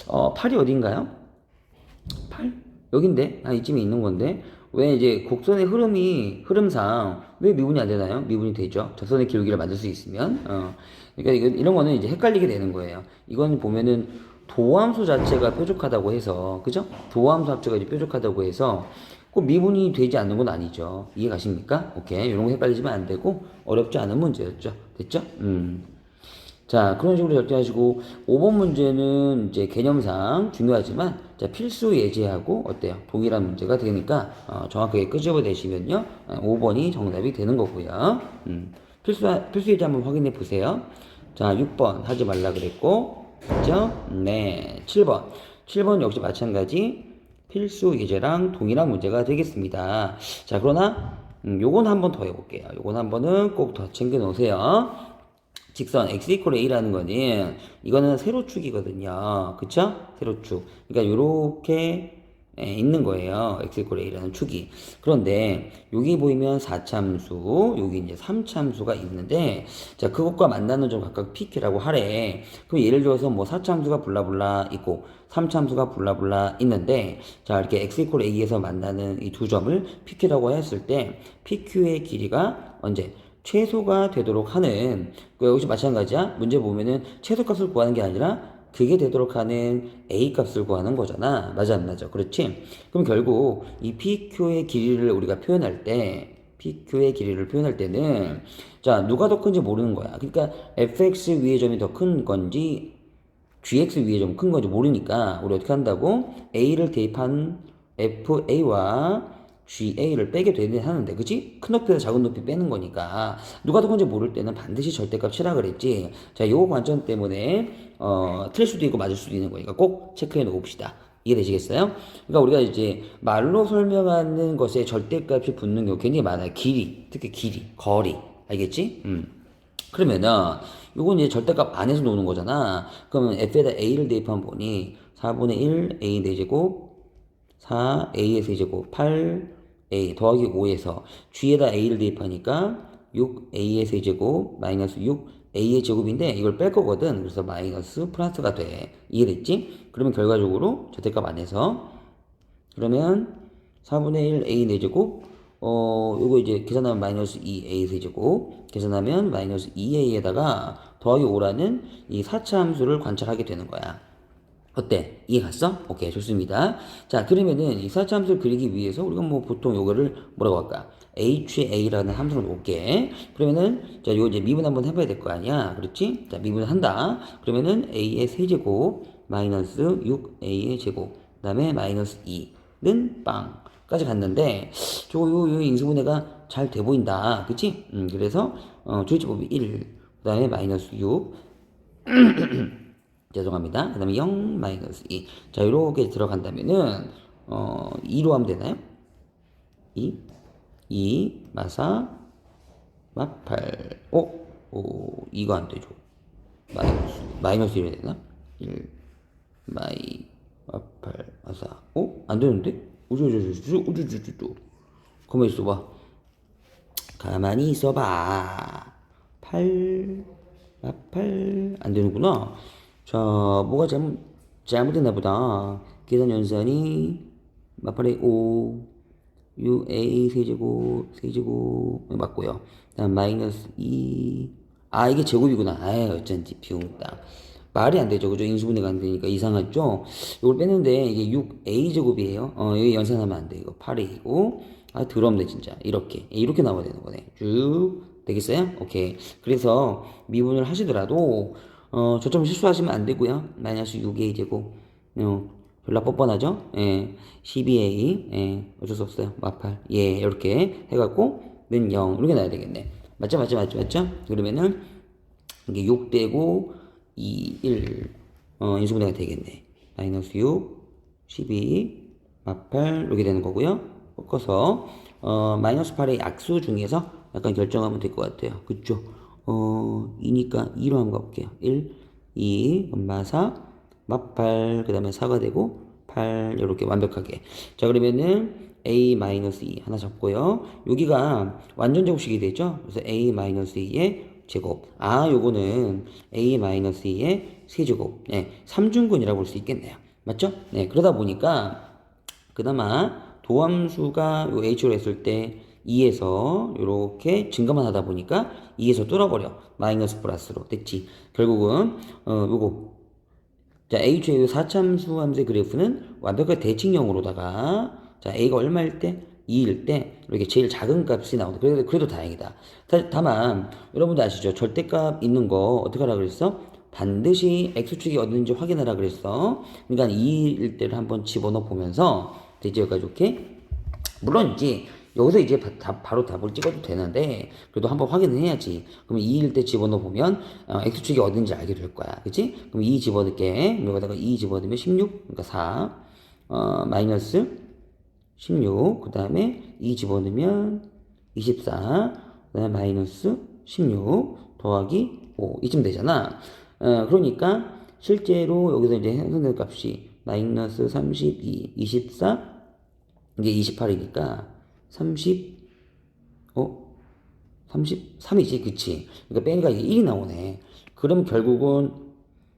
8이 어딘가요? 8? 여긴데? 이쯤에 있는 건데. 왜 이제 곡선의 흐름상 왜 미분이 안 되나요? 미분이 되죠. 적선의 기울기를 만들 수 있으면. 그러니까 이런 거는 이제 헷갈리게 되는 거예요. 이건 보면은 도함수 자체가 뾰족하다고 해서, 그죠? 도함수 합체가 이제 뾰족하다고 해서 꼭 미분이 되지 않는 건 아니죠. 이해 가십니까? 오케이. 이런 거 헷갈리시면 안 되고 어렵지 않은 문제였죠. 됐죠? 자, 그런 식으로 결정하시고 5번 문제는 이제 개념상 중요하지만 자, 필수 예제하고 어때요? 동일한 문제가 되니까 정확하게 끄집어 내시면요. 5번이 정답이 되는 거고요. 필수 예제 한번 확인해 보세요. 자, 6번 하지 말라 그랬고, 그죠? 네, 7번. 7번 역시 마찬가지 필수 예제랑 동일한 문제가 되겠습니다. 자, 그러나 요건 한 번 더 해볼게요. 요건 한 번은 꼭 더 챙겨 놓으세요. 직선 x 이퀄 a라는 거는 이거는 세로축이거든요. 그쵸? 세로축. 그러니까 요렇게 있는 거예요. x 이퀄 a라는 축이. 그런데 여기 보이면 4참수, 여기 이제 3참수가 있는데, 자, 그것과 만나는 점 각각 pq라고 하래. 그럼 예를 들어서 뭐 4참수가 블라블라 있고 3참수가 블라블라 있는데, 자, 이렇게 x 이퀄 a에서 만나는 이 두 점을 pq라고 했을 때 pq의 길이가 언제 최소가 되도록 하는, 역시 마찬가지야. 문제 보면은 최소값을 구하는 게 아니라 그게 되도록 하는 a 값을 구하는 거잖아. 맞아 안 맞아? 그렇지? 그럼 결국 이 pq의 길이를 우리가 표현할 때, pq의 길이를 표현할 때는, 자, 누가 더 큰지 모르는 거야. 그러니까 fx 위의 점이 더 큰 건지 gx 위의 점 큰 건지 모르니까 우리 어떻게 한다고? a를 대입한 fa와 GA를 빼게 되긴 하는데, 그치? 큰 높이에서 작은 높이 빼는 거니까 누가 더 큰지 모를 때는 반드시 절대값 치라 그랬지. 자, 요 관점 때문에 틀릴 수도 있고 맞을 수도 있는 거니까 꼭 체크해 놓읍시다. 이해되시겠어요? 그러니까 우리가 이제 말로 설명하는 것에 절대값이 붙는 경우 굉장히 많아요. 길이, 특히 길이, 거리, 알겠지? 그러면은 요건 이제 절대값 안에서 노는 거잖아. 그러면 f에다 a를 대입하면 보니 4분의 1 a 4제곱 4a의 세제곱 8a 더하기 5에서 g에다 a를 대입하니까 6a의 세제곱 마이너스 6a의 제곱인데 이걸 뺄 거거든. 그래서 마이너스 플러스가 돼. 이해됐지? 그러면 결과적으로 절대값 안에서 그러면 4분의 1 a 4제곱 요거 이제 계산하면 마이너스 2a 세제곱 계산하면 마이너스 2a에다가 더하기 5라는 이 4차 함수를 관찰하게 되는 거야. 어때? 이해 갔어? 오케이, 좋습니다. 자, 그러면은 이 4차 함수를 그리기 위해서 우리가 뭐 보통 요거를 뭐라고 할까? HA라는 함수를 놓을게. 그러면은, 자, 요 이제 미분 한번 해봐야 될 거 아니야? 그렇지? 자, 미분을 한다. 그러면은 A의 세제곱, 마이너스 6A의 제곱, 그 다음에 마이너스 2는 빵. 까지 갔는데, 요 인수분해가 잘 돼 보인다. 그치? 그래서, 조리제법이 1, 그 다음에 마이너스 6, 죄송합니다. 그 다음에 0, 마이너스 2. 자, 이렇게 들어간다면은, 2로 하면 되나요? 2, 마사, 마8. 이거 안 되죠. 마이너스 1 해야 되나? 1, 마8, 마사. 안 되는데? 우쭈쭈쭈쭈쭈쭈쭈. 가만히 있어봐. 가만히 있어봐. 8, 마8. 안 되는구나. 자, 뭐가 잘못됐나 보다. 계산 연산이 마팔의 5, 6a 세제곱 맞고요. 다음 마이너스 2. 이게 제곱이구나. 어쩐지 비용다. 말이 안 되죠. 그죠? 인수분해가 안 되니까 이상하죠? 이걸 뺐는데 이게 6a 제곱이에요. 여기 연산하면 안 돼. 이거 8a이고. 더럽네 진짜. 이렇게 나와야 되는 거네. 쭉 되겠어요? 오케이. 그래서 미분을 하시더라도 저점 실수하시면 안 되고요. 마이너스 6a 제곱. 졸라 뻔뻔하죠? 예. 12a. 예. 어쩔 수 없어요. 마팔. 예. 이렇게 해갖고 는 0. 이렇게 나야 되겠네. 맞죠? 그러면은 이게 6 되고 2, 1. 인수분해가 되겠네. 마이너스 6, 12, 마팔. 이렇게 되는 거고요. 꺾어서 마이너스 8의 약수 중에서 약간 결정하면 될 것 같아요. 그쵸? 2니까 2로 한번 가볼게요. 1, 2, 마사, 마8, 그 다음에 4가 되고, 8, 이렇게 완벽하게. 자, 그러면은, a-2 하나 잡고요. 여기가 완전 제곱식이 되죠? 그래서 a-2의 제곱. 요거는 a-2의 세제곱. 네, 3중근이라고 볼 수 있겠네요. 맞죠? 네, 그러다 보니까, 그나마 도함수가 요 h로 했을 때, 2에서 이렇게 증가만 하다 보니까 2에서 뚫어버려. 마이너스 플러스로 됐지. 결국은 요거 자 h의 4참수 함수의 그래프는 완벽하게 대칭형으로다가 자 a가 얼마일 때 2일 때 이렇게 제일 작은 값이 나온다. 그래도 다행이다. 다만 여러분들 아시죠? 절대값 있는 거 어떻게 하라 그랬어? 반드시 x축이 어딘지 확인하라 그랬어. 그러니까 2일 때를 한번 집어넣어 보면서 되죠? 이렇게 물론 이제 여기서 이제 바로 답을 찍어도 되는데 그래도 한번 확인을 해야지. 그럼 2일 때 집어넣어보면 x축이 어딘지 알게 될 거야. 그치? 그럼 2 집어넣을게. 여기다가 2 집어넣으면 16, 그러니까 4 마이너스 16, 그 다음에 2 집어넣으면 24, 그 다음에 마이너스 16 더하기 5 이쯤 되잖아. 그러니까 실제로 여기서 이제 형성된 값이 마이너스 32, 24, 이게 28이니까 30, 33이지, 그치? 그러니까 빼니까 이게 1이 나오네. 그럼 결국은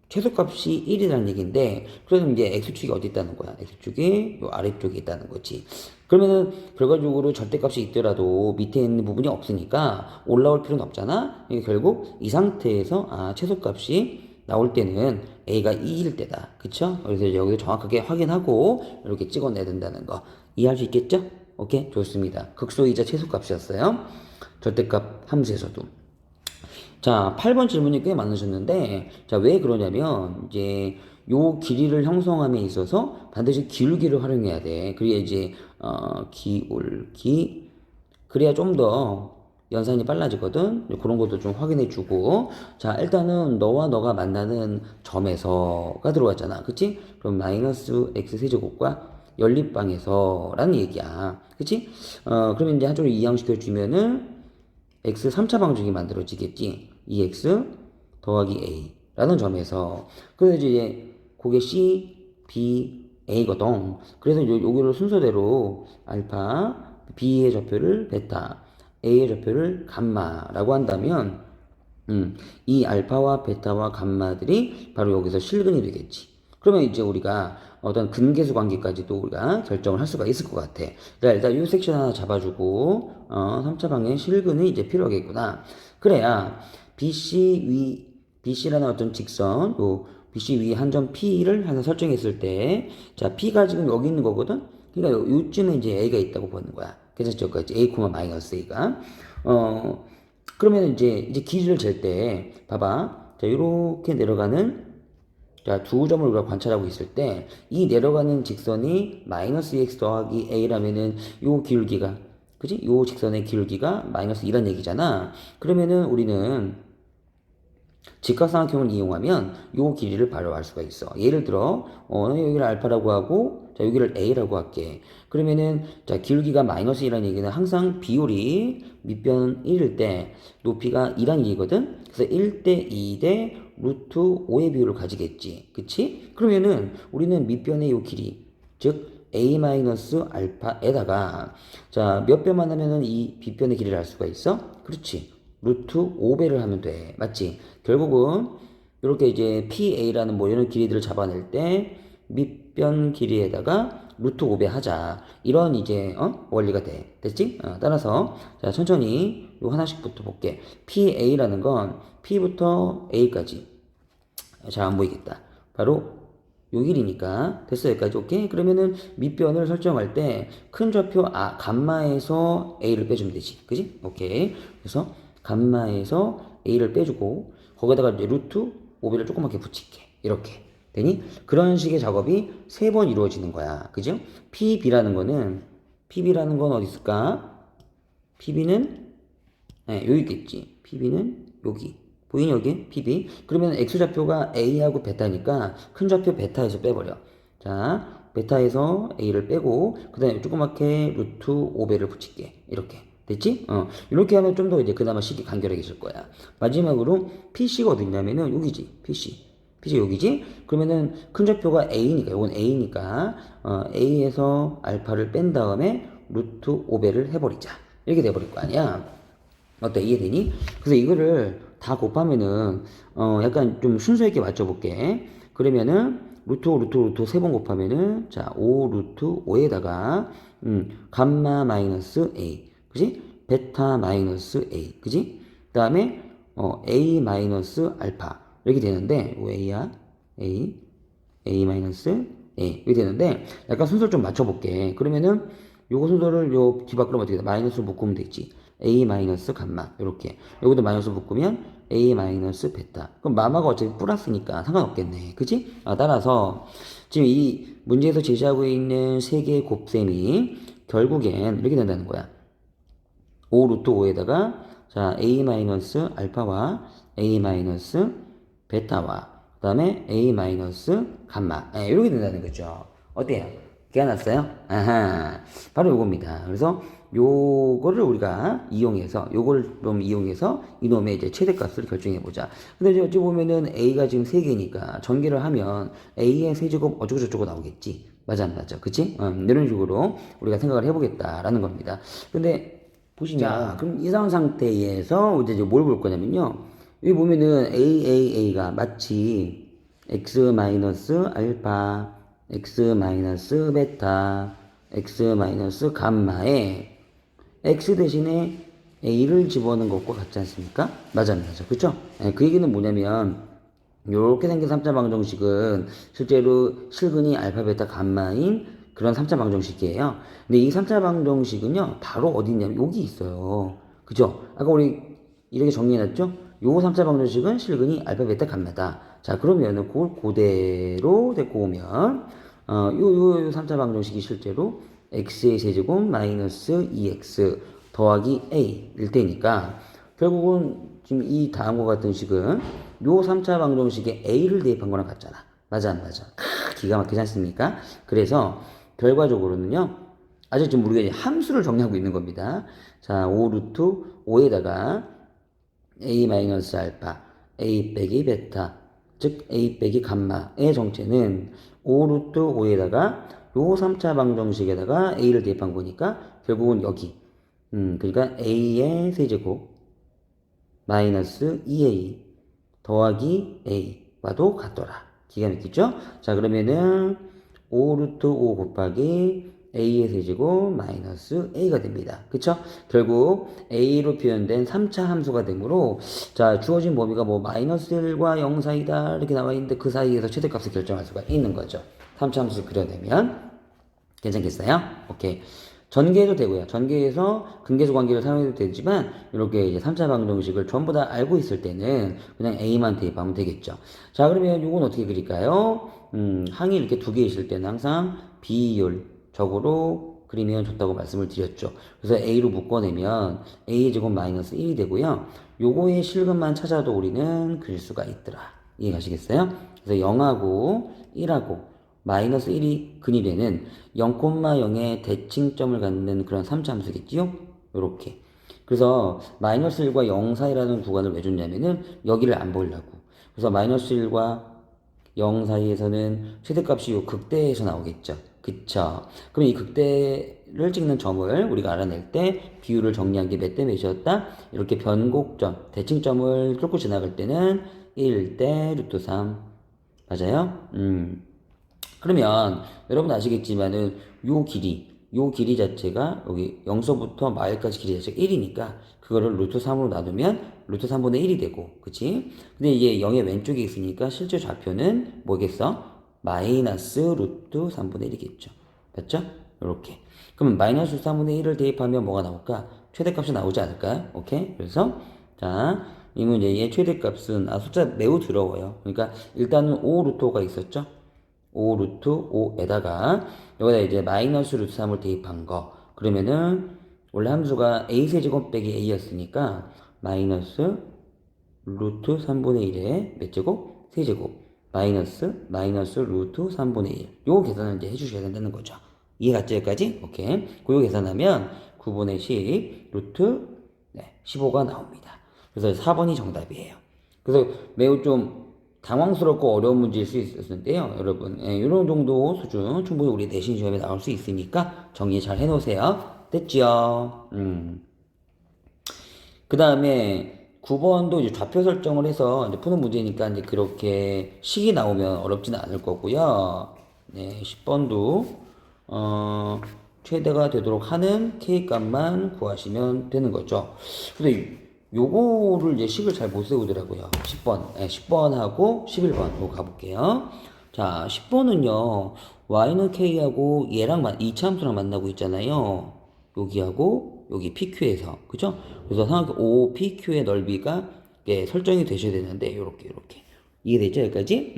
최소값이 1이라는 얘기인데, 그래서 이제 x축이 어디 있다는 거야? x축이 요 아래쪽에 있다는 거지. 그러면은 결과적으로 절대값이 있더라도 밑에 있는 부분이 없으니까 올라올 필요는 없잖아. 이게 결국 이 상태에서 최소값이 나올 때는 a가 2일 때다. 그쵸? 그래서 여기서 정확하게 확인하고 이렇게 찍어내야 된다는 거 이해할 수 있겠죠? 오케이, 좋습니다. 극소이자 최소값이었어요. 절대값 함수에서도. 자, 8번 질문이 꽤 많으셨는데, 자, 왜 그러냐면, 이제, 요 길이를 형성함에 있어서 반드시 기울기를 활용해야 돼. 그래야 이제, 기울기. 그래야 좀 더 연산이 빨라지거든. 그런 것도 좀 확인해 주고. 자, 일단은 너와 너가 만나는 점에서가 들어왔잖아. 그치? 그럼 마이너스 x 세제곱과 연립방에서 라는 얘기야. 그치? 그러면 이제 한쪽으로 이항시켜 주면은, x 3차 방정이 만들어지겠지. 2x 더하기 a 라는 점에서 그래서 이제 그게 c, b, a거든. 그래서 여기를 순서대로 알파, b의 좌표를 베타, a의 좌표를 감마라고 한다면 이 알파와 베타와 감마들이 바로 여기서 실근이 되겠지. 그러면 이제 우리가 어떤 근계수 관계까지도 우리가 결정을 할 수가 있을 것 같아. 자, 일단 이 섹션 하나 잡아주고 3차 방향 실근이 이제 필요하겠구나. 그래야 BC라는 어떤 직선, 요 BC 위 한 점 P를 하나 설정했을 때, 자, P가 지금 여기 있는 거거든? 그러니까 요쯤에 이제 A가 있다고 보는 거야. 괜찮죠? A, 마이너스 A가. 그러면 이제 길이를 잴 때, 봐봐. 자, 요렇게 내려가는, 자, 두 점을 우리가 관찰하고 있을 때, 이 내려가는 직선이 마이너스 x 더하기 a라면은 요 기울기가, 그지? 요 직선의 기울기가 마이너스 2란 얘기잖아. 그러면은 우리는 직각삼각형을 이용하면 요 길이를 바로 알 수가 있어. 예를 들어, 여기를 알파라고 하고, 자, 여기를 a라고 할게. 그러면은, 자, 기울기가 마이너스 2라는 얘기는 항상 비율이 밑변 1일 때 높이가 2란 얘기거든? 그래서 1대 2 대 루트 5의 비율을 가지겠지. 그치? 그러면은 우리는 밑변의 요 길이, 즉, a 마이너스 알파에다가, 자, 몇 변만 하면은 이 빗변의 길이를 알 수가 있어? 그렇지. 루트 5배를 하면 돼. 맞지? 결국은 이렇게 이제 PA라는 뭐 이런 길이들을 잡아낼 때 밑변 길이에다가 루트 5배 하자. 이런 이제 원리가 돼. 됐지? 따라서 자, 천천히 요 하나씩부터 볼게. PA라는 건 P부터 A까지. 잘 안 보이겠다. 바로 요 길이니까 됐어. 여기까지. 오케이? 그러면은 밑변을 설정할 때 큰 좌표 감마에서 A를 빼주면 되지. 그지? 오케이. 그래서 감마에서 a를 빼주고 거기다가 이제 루트 5배를 조그맣게 붙일게. 이렇게 되니? 그런 식의 작업이 3번 이루어지는 거야. 그죠? PB라는 건 어디 있을까? PB는 여기 있겠지. PB는 여기. 보이니 여기? PB. 그러면 x좌표가 a하고 베타니까 큰 좌표 베타에서 빼버려. 자, 베타에서 a를 빼고 그 다음에 조그맣게 루트 5배를 붙일게. 이렇게. 됐지? 이렇게 하면 좀 더 이제 그나마 식이 간결해질 거야. 마지막으로 PC가 어디 있냐면은 여기지. PC 여기지? 그러면은 큰 좌표가 A니까, 이건 A니까, A에서 알파를 뺀 다음에 루트 5배를 해버리자. 이렇게 돼버릴 거 아니야? 어때? 이해되니? 그래서 이거를 다 곱하면은, 약간 좀 순서 있게 맞춰볼게. 그러면은, 루트 3번 곱하면은, 자, 5 루트 5에다가, 감마 마이너스 A. 그지? 베타 마이너스 A. 그지? 그 다음에, A 마이너스 알파. 이렇게 되는데, A야. A 마이너스 A. 이렇게 되는데, 약간 순서를 좀 맞춰볼게. 그러면은, 요거 순서를 요 뒤바꾸면 어떻게 돼? 마이너스 묶으면 되지. A 마이너스 감마. 요렇게. 여기도 마이너스 묶으면 A 마이너스 베타. 그럼 마마가 어차피 플러스니까 상관없겠네. 그지? 따라서, 지금 이 문제에서 제시하고 있는 세 개의 곱셈이 결국엔 이렇게 된다는 거야. 5 루트 5에다가 자 a 마이너스 알파와 a 마이너스 베타와 그 다음에 a 마이너스 감마 이렇게 된다는 거죠. 어때요? 깨어났어요? 아하, 바로 요겁니다. 그래서 요거를 우리가 이용해서 요거를 좀 이용해서 이놈의 이제 최대값을 결정해 보자. 근데 이제 어찌 보면은 a가 지금 3개니까 전개를 하면 a의 세제곱 어쩌고저쩌고 나오겠지. 맞아 안 맞아? 그치? 이런 식으로 우리가 생각을 해보겠다라는 겁니다. 근데 보시면 자, 그럼 이런 상태에서 이제 뭘 볼 거냐면요. 여기 보면은 AAA가 마치 x 마이너스 알파, x 마이너스 베타, x 마이너스 감마에 x 대신에 a를 집어넣은 것과 같지 않습니까? 맞아, 맞아. 그쵸? 그 얘기는 뭐냐면 요렇게 생긴 3차 방정식은 실제로 실근이 알파, 베타, 감마인 그런 3차 방정식이에요. 근데 이 3차 방정식은요, 바로 어디 있냐면 여기 있어요. 그죠? 아까 우리 이렇게 정리해놨죠? 요 3차 방정식은 실근이 알파, 베타, 감마다. 자, 그러면은 그걸 그대로 데리고 오면, 요 3차 방정식이 실제로 x의 세제곱 마이너스 2x 더하기 a일 테니까, 결국은 지금 이 다음과 같은 식은 요 3차 방정식에 a를 대입한 거랑 같잖아. 맞아 안 맞아? 기가 막히지 않습니까? 그래서 결과적으로는요. 아직 지금 우리가 이제 함수를 정리하고 있는 겁니다. 자, 5 루트 5에다가 a 마이너스 알파, a 빼기 베타, 즉 a 빼기 감마의 정체는 5 루트 5에다가 요 3차 방정식에다가 a를 대입한 거니까 결국은 여기 그러니까 a의 세제곱 마이너스 2a 더하기 a와도 같더라. 기가 막히죠? 자, 그러면은 5 루트 5 곱하기 a의 세제곱 마이너스 a가 됩니다. 그쵸? 결국 a로 표현된 3차 함수가 되므로 자, 주어진 범위가 뭐 마이너스 1과 0 사이다 이렇게 나와 있는데 그 사이에서 최대값을 결정할 수가 있는 거죠. 3차 함수를 그려내면 괜찮겠어요? 오케이. 전개해도 되고요. 전개해서 근계수 관계를 사용해도 되지만 이렇게 이제 3차 방정식을 전부 다 알고 있을 때는 그냥 A만 대입하면 되겠죠. 자, 그러면 이건 어떻게 그릴까요? 항이 이렇게 두 개 있을 때는 항상 비율적으로 그리면 좋다고 말씀을 드렸죠. 그래서 A로 묶어내면 A 제곱 마이너스 1이 되고요. 요거의 실근만 찾아도 우리는 그릴 수가 있더라. 이해가시겠어요? 그래서 0하고 1하고 마이너스 1이 근이 되는 0,0의 대칭점을 갖는 그런 3차 함수겠지요? 요렇게. 그래서 마이너스 1과 0 사이라는 구간을 왜 줬냐면은 여기를 안 보려고. 그래서 마이너스 1과 0 사이에서는 최대값이 요 극대에서 나오겠죠. 그쵸? 그럼 이 극대를 찍는 점을 우리가 알아낼 때 비율을 정리한 게 몇 대 몇이었다? 이렇게 변곡점, 대칭점을 뚫고 지나갈 때는 1대 루트 3. 맞아요? 그러면 여러분 아시겠지만은 요 길이 자체가 여기 0서부터 마일까지 길이 자체가 1이니까 그거를 루트 3으로 나누면 루트 3분의 1이 되고 그치? 근데 이게 0의 왼쪽에 있으니까 실제 좌표는 뭐겠어? 마이너스 루트 3분의 1이겠죠. 맞죠? 이렇게. 그러면 마이너스 3분의 1을 대입하면 뭐가 나올까? 최대값이 나오지 않을까요? 오케이? 그래서 자, 이 문제의 최대값은 숫자 매우 더러워요. 그러니까 일단은 5 루트 5가 있었죠? 5 루트 5에다가 여기다 이제 마이너스 루트 3을 대입한 거 그러면은 원래 함수가 a 세제곱 빼기 a였으니까 마이너스 루트 3분의 1에 몇 제곱? 세제곱 마이너스 루트 3분의 1 요거 계산을 이제 해주셔야 된다는 거죠. 이해갔죠 여기까지? 오케이. 그거 계산하면 9분의 10 루트 15가 나옵니다. 그래서 4번이 정답이에요. 그래서 매우 좀 당황스럽고 어려운 문제일 수 있었는데요. 여러분, 이런 정도 수준 충분히 우리 내신 시험에 나올 수 있으니까 정리 잘 해놓으세요. 됐지요? 그 다음에 9번도 이제 좌표 설정을 해서 이제 푸는 문제니까 이제 그렇게 식이 나오면 어렵지는 않을 거고요. 네, 10번도, 최대가 되도록 하는 K값만 구하시면 되는 거죠. 근데 요거를 이제 식을 잘 못 세우더라고요. 10번. 네, 10번하고 11번. 가볼게요. 자, 10번은요, y는 k하고 얘랑 2차 함수랑 만나고 있잖아요. 여기하고 여기 PQ에서. 그죠? 그래서 삼각형 OPQ의 넓이가 설정이 되셔야 되는데, 요렇게. 이해되죠? 여기까지?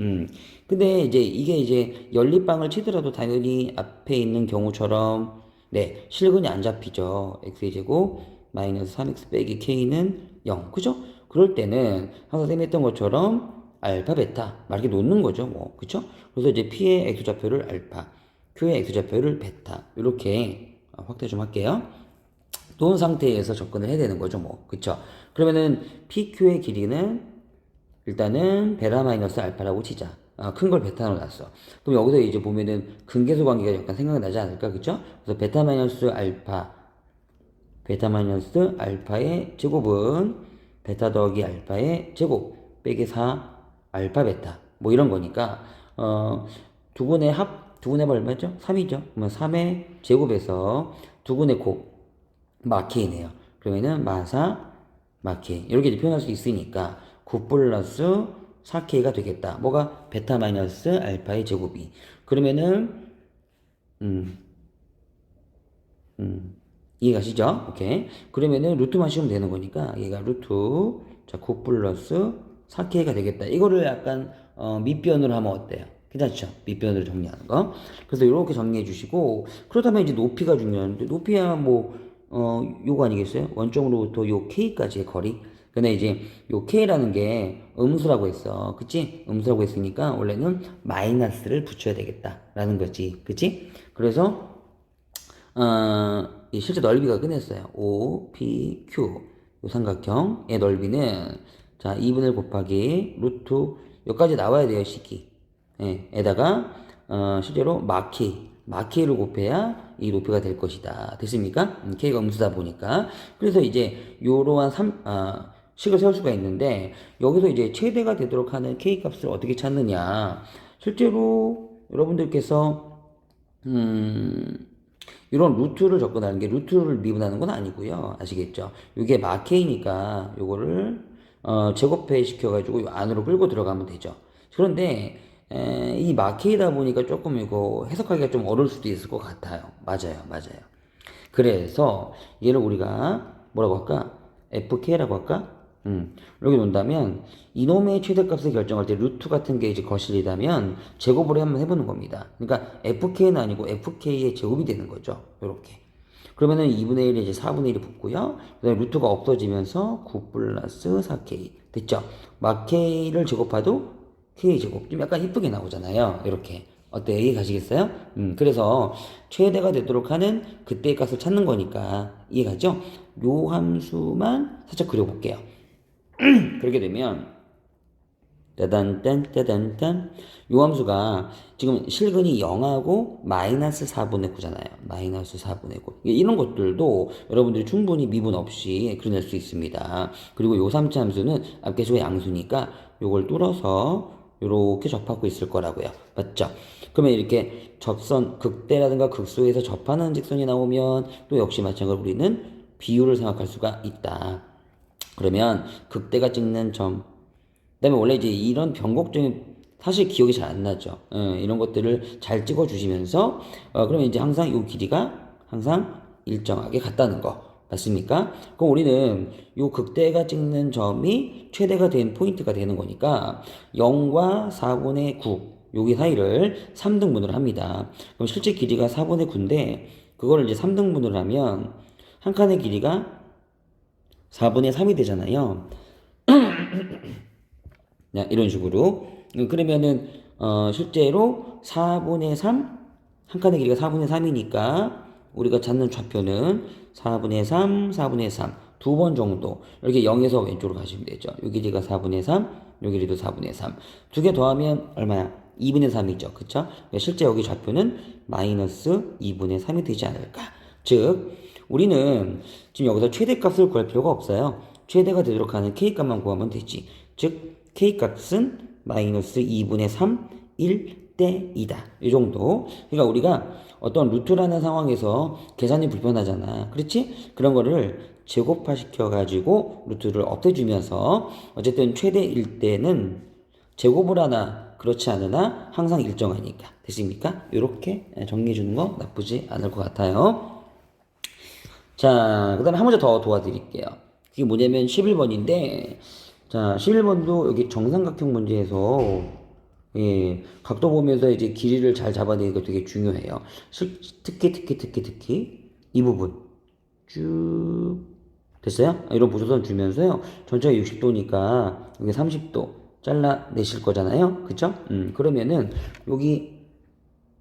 근데 이제 이게 이제 연립방을 치더라도 당연히 앞에 있는 경우처럼, 네, 실근이 안 잡히죠. x의 제곱 마이너스 3x 빼기 k는 0. 그죠? 그럴 때는 항상 쌤이 했던 것처럼 알파, 베타 막 이렇게 놓는 거죠. 뭐. 그쵸? 그래서 이제 P의 X좌표를 알파, Q의 X좌표를 베타 이렇게 확대 좀 할게요. 놓은 상태에서 접근을 해야 되는 거죠. 뭐. 그쵸? 그러면은 PQ의 길이는 일단은 베타 마이너스 알파라고 치자. 큰 걸 베타로 놨어. 그럼 여기서 이제 보면은 근계수 관계가 약간 생각나지 않을까? 그쵸? 그래서 베타 마이너스 알파의 제곱은 베타 더하기 알파의 제곱 빼기 4 알파 베타 뭐 이런 거니까 두분의 얼마죠? 3이죠. 그러면 3의 제곱에서 두분의 곱 마케이네요. 그러면은 마사 마케이 이렇게 이제 표현할 수 있으니까 9 플러스 4K가 되겠다. 뭐가 베타 마이너스 알파의 제곱이. 그러면은 음, 이해가시죠? 오케이. 그러면은 루트만 씌우면 되는 거니까 얘가 루트 자 9 플러스 4K가 되겠다. 이거를 약간 밑변으로 하면 어때요? 괜찮죠? 밑변으로 정리하는 거. 그래서 이렇게 정리해 주시고 그렇다면 이제 높이가 중요한데 높이야 뭐 요거 아니겠어요? 원점으로부터 요 K까지의 거리. 근데 이제 요 K라는 게 음수라고 했어. 그치? 음수라고 했으니까 원래는 마이너스를 붙여야 되겠다라는 거지. 그치? 그래서 이 실제 넓이가 끝냈어요. OPQ 요 삼각형의 넓이는 자 2분의 곱하기 루트 여기까지 나와야 돼요. 식이 예, 에다가 실제로 마키를 곱해야 이 높이가 될 것이다. 됐습니까? K가 음수다 보니까 그래서 이제 요러한 식을 세울 수가 있는데 여기서 이제 최대가 되도록 하는 K 값을 어떻게 찾느냐 실제로 여러분들께서 이런 루트를 접근하는 게 루트를 미분하는 건 아니고요. 아시겠죠? 이게 마케이니까 요거를 제곱해 시켜가지고 요 안으로 끌고 들어가면 되죠. 그런데 이 마케이다 보니까 조금 이거 해석하기가 좀 어려울 수도 있을 것 같아요. 맞아요, 맞아요. 그래서 얘를 우리가 뭐라고 할까? FK라고 할까? 이렇게 놓는다면 이놈의 최대값을 결정할 때 루트 같은 게 이제 거실이라면 제곱을 한번 해보는 겁니다. 그러니까 FK는 아니고 FK의 제곱이 되는 거죠. 이렇게. 그러면은 2분의 1에 이제 4분의 1이 붙고요. 그 다음에 루트가 없어지면서 9 플러스 4K. 됐죠? 막 K를 제곱해도 K 제곱. 좀 약간 이쁘게 나오잖아요. 이렇게. 어때요? 이해 가시겠어요? 그래서 최대가 되도록 하는 그때의 값을 찾는 거니까 이해가죠? 요 함수만 살짝 그려볼게요. 그렇게 되면 따단딴 요 함수가 지금 실근이 0하고 마이너스 4분의 9잖아요. 마이너스 4분의 9. 이런 것들도 여러분들이 충분히 미분 없이 그려낼 수 있습니다. 그리고 요 3차 함수는 앞계수가 양수니까 요걸 뚫어서 요렇게 접하고 있을 거라고요. 맞죠? 그러면 이렇게 접선 극대라든가 극소에서 접하는 직선이 나오면 또 역시 마찬가지로 우리는 비율을 생각할 수가 있다. 그러면 극대가 찍는 점 그다음에 원래 이제 이런 변곡점이 사실 기억이 잘 안 나죠. 이런 것들을 잘 찍어 주시면서 그러면 이제 항상 이 길이가 항상 일정하게 같다는 거 맞습니까? 그럼 우리는 이 극대가 찍는 점이 최대가 된 포인트가 되는 거니까 0과 4분의 9 여기 사이를 3등분을 합니다. 그럼 실제 길이가 4분의 9인데 그거를 이제 3등분을 하면 한 칸의 길이가 4분의 3이 되잖아요. 이런 식으로 그러면은 실제로 4분의 3 한 칸의 길이가 4분의 3이니까 우리가 찾는 좌표는 4분의 3, 4분의 3 두 번 정도 이렇게 0에서 왼쪽으로 가시면 되죠. 요 길이가 4분의 3, 요 길이도 4분의 3 두 개 더하면 얼마야? 2분의 3이죠. 그쵸? 실제 여기 좌표는 마이너스 2분의 3이 되지 않을까. 즉 우리는 지금 여기서 최대값을 구할 필요가 없어요. 최대가 되도록 하는 K값만 구하면 되지. 즉 K값은 마이너스 2분의 3, 1대 2다. 이 정도. 그러니까 우리가 어떤 루트라는 상황에서 계산이 불편하잖아. 그렇지? 그런 거를 제곱화 시켜가지고 루트를 없애주면서 어쨌든 최대일 때는 제곱을 하나 그렇지 않으나 항상 일정하니까. 됐습니까? 이렇게 정리해 주는 거 나쁘지 않을 것 같아요. 자, 그 다음에 한 문제 더 도와드릴게요. 그게 뭐냐면 11번인데 자, 11번도 여기 정삼각형 문제에서 예, 각도 보면서 이제 길이를 잘 잡아내는 게 되게 중요해요. 특히 이 부분 쭉 됐어요? 이런 보조선 주면서요. 전체가 60도니까 여기 30도 잘라내실 거잖아요. 그쵸? 그러면은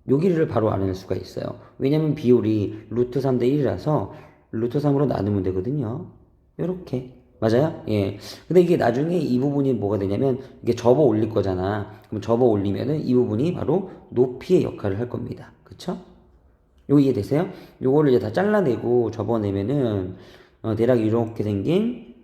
여기를 바로 알아낼 수가 있어요. 왜냐면 비율이 루트 3대 1이라서 루트 3으로 나누면 되거든요. 요렇게. 맞아요? 예. 근데 이게 나중에 이 부분이 뭐가 되냐면 이게 접어 올릴 거잖아. 그럼 접어 올리면은 이 부분이 바로 높이의 역할을 할 겁니다. 그쵸? 요거 이해되세요? 요거를 이제 다 잘라내고 접어내면은 대략 이렇게 생긴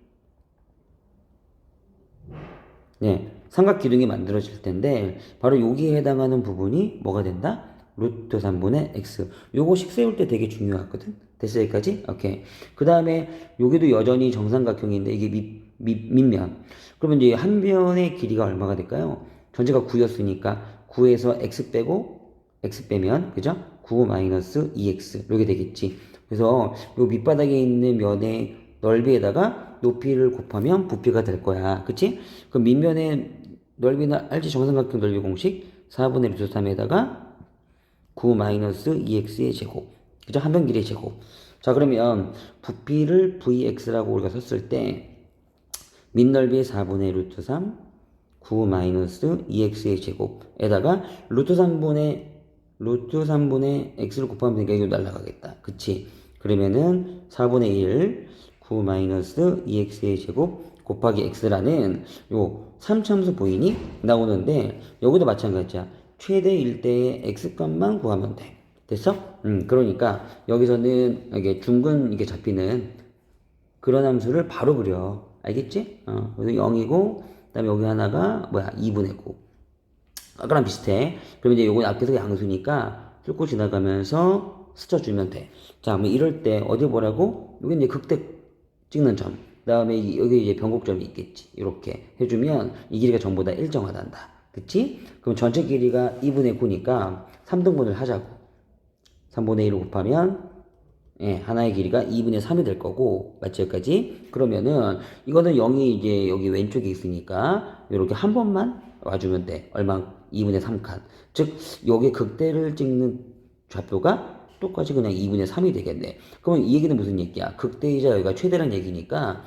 네, 삼각 기둥이 만들어질 텐데 바로 여기에 해당하는 부분이 뭐가 된다? 루트 3분의 x. 요거 식 세울 때 되게 중요하거든. 됐어 여기까지? 오케이. 그 다음에 여기도 여전히 정삼각형인데 이게 밑면. 그러면 이제 한 변의 길이가 얼마가 될까요? 전체가 9였으니까 9에서 x 빼고 x 빼면 그죠? 9 마이너스 2x 이렇게 되겠지. 그래서 요 밑바닥에 있는 면의 넓이에다가 높이를 곱하면 부피가 될 거야. 그치? 그럼 밑면의 넓이는 알지? 정삼각형 넓이 공식 4분의 루트 3에다가 9 마이너스 2x의 제곱. 그죠? 한 변 길이의 제곱. 자, 그러면 부피를 vx라고 우리가 썼을 때 밑넓이의 4분의 루트 3 9 마이너스 2x의 제곱에다가 루트 3분의 x를 곱하면 되니까 이거 날라가겠다. 그치? 그러면은 4분의 1 9 마이너스 2x의 제곱 곱하기 x라는 요 3참수 보이니? 나오는데 여기도 마찬가지야. 최대 1대의 x값만 구하면 돼. 됐어? 그러니까 여기서는 이게 중근 이게 잡히는 그런 함수를 바로 그려. 알겠지? 그래서 0이고 그다음에 여기 하나가 뭐야? 2분의 9. 아까랑 비슷해. 그럼 이제 요건 앞에서 양수니까 뚫고 지나가면서 스쳐주면 돼. 자, 그럼 이럴 때 어디 보라고? 여기 이제 극대 찍는 점. 그다음에 여기 이제 변곡점이 있겠지. 이렇게 해주면 이 길이가 전부 다 일정하단다. 그치? 그럼 전체 길이가 2분의 9니까 3등분을 하자고. 3분의 1을 곱하면 예, 하나의 길이가 2분의 3이 될 거고, 맞지, 여기까지? 그러면은, 이거는 0이 이제 여기 왼쪽에 있으니까, 이렇게 한 번만 와주면 돼. 얼마? 2분의 3칸. 즉, 여기 극대를 찍는 좌표가 똑같이 그냥 2분의 3이 되겠네. 그러면 이 얘기는 무슨 얘기야? 극대이자 여기가 최대란 얘기니까,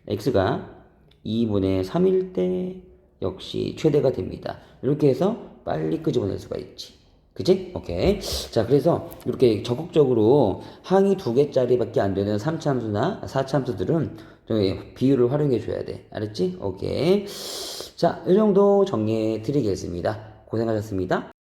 x가 2분의 3일 때 역시 최대가 됩니다. 이렇게 해서 빨리 끄집어낼 수가 있지. 그치? 오케이. 자, 그래서 이렇게 적극적으로 항이 2개짜리밖에 안 되는 3참수나 4참수들은 비율을 활용해 줘야 돼. 알았지? 오케이. 자, 이 정도 정리해 드리겠습니다. 고생하셨습니다.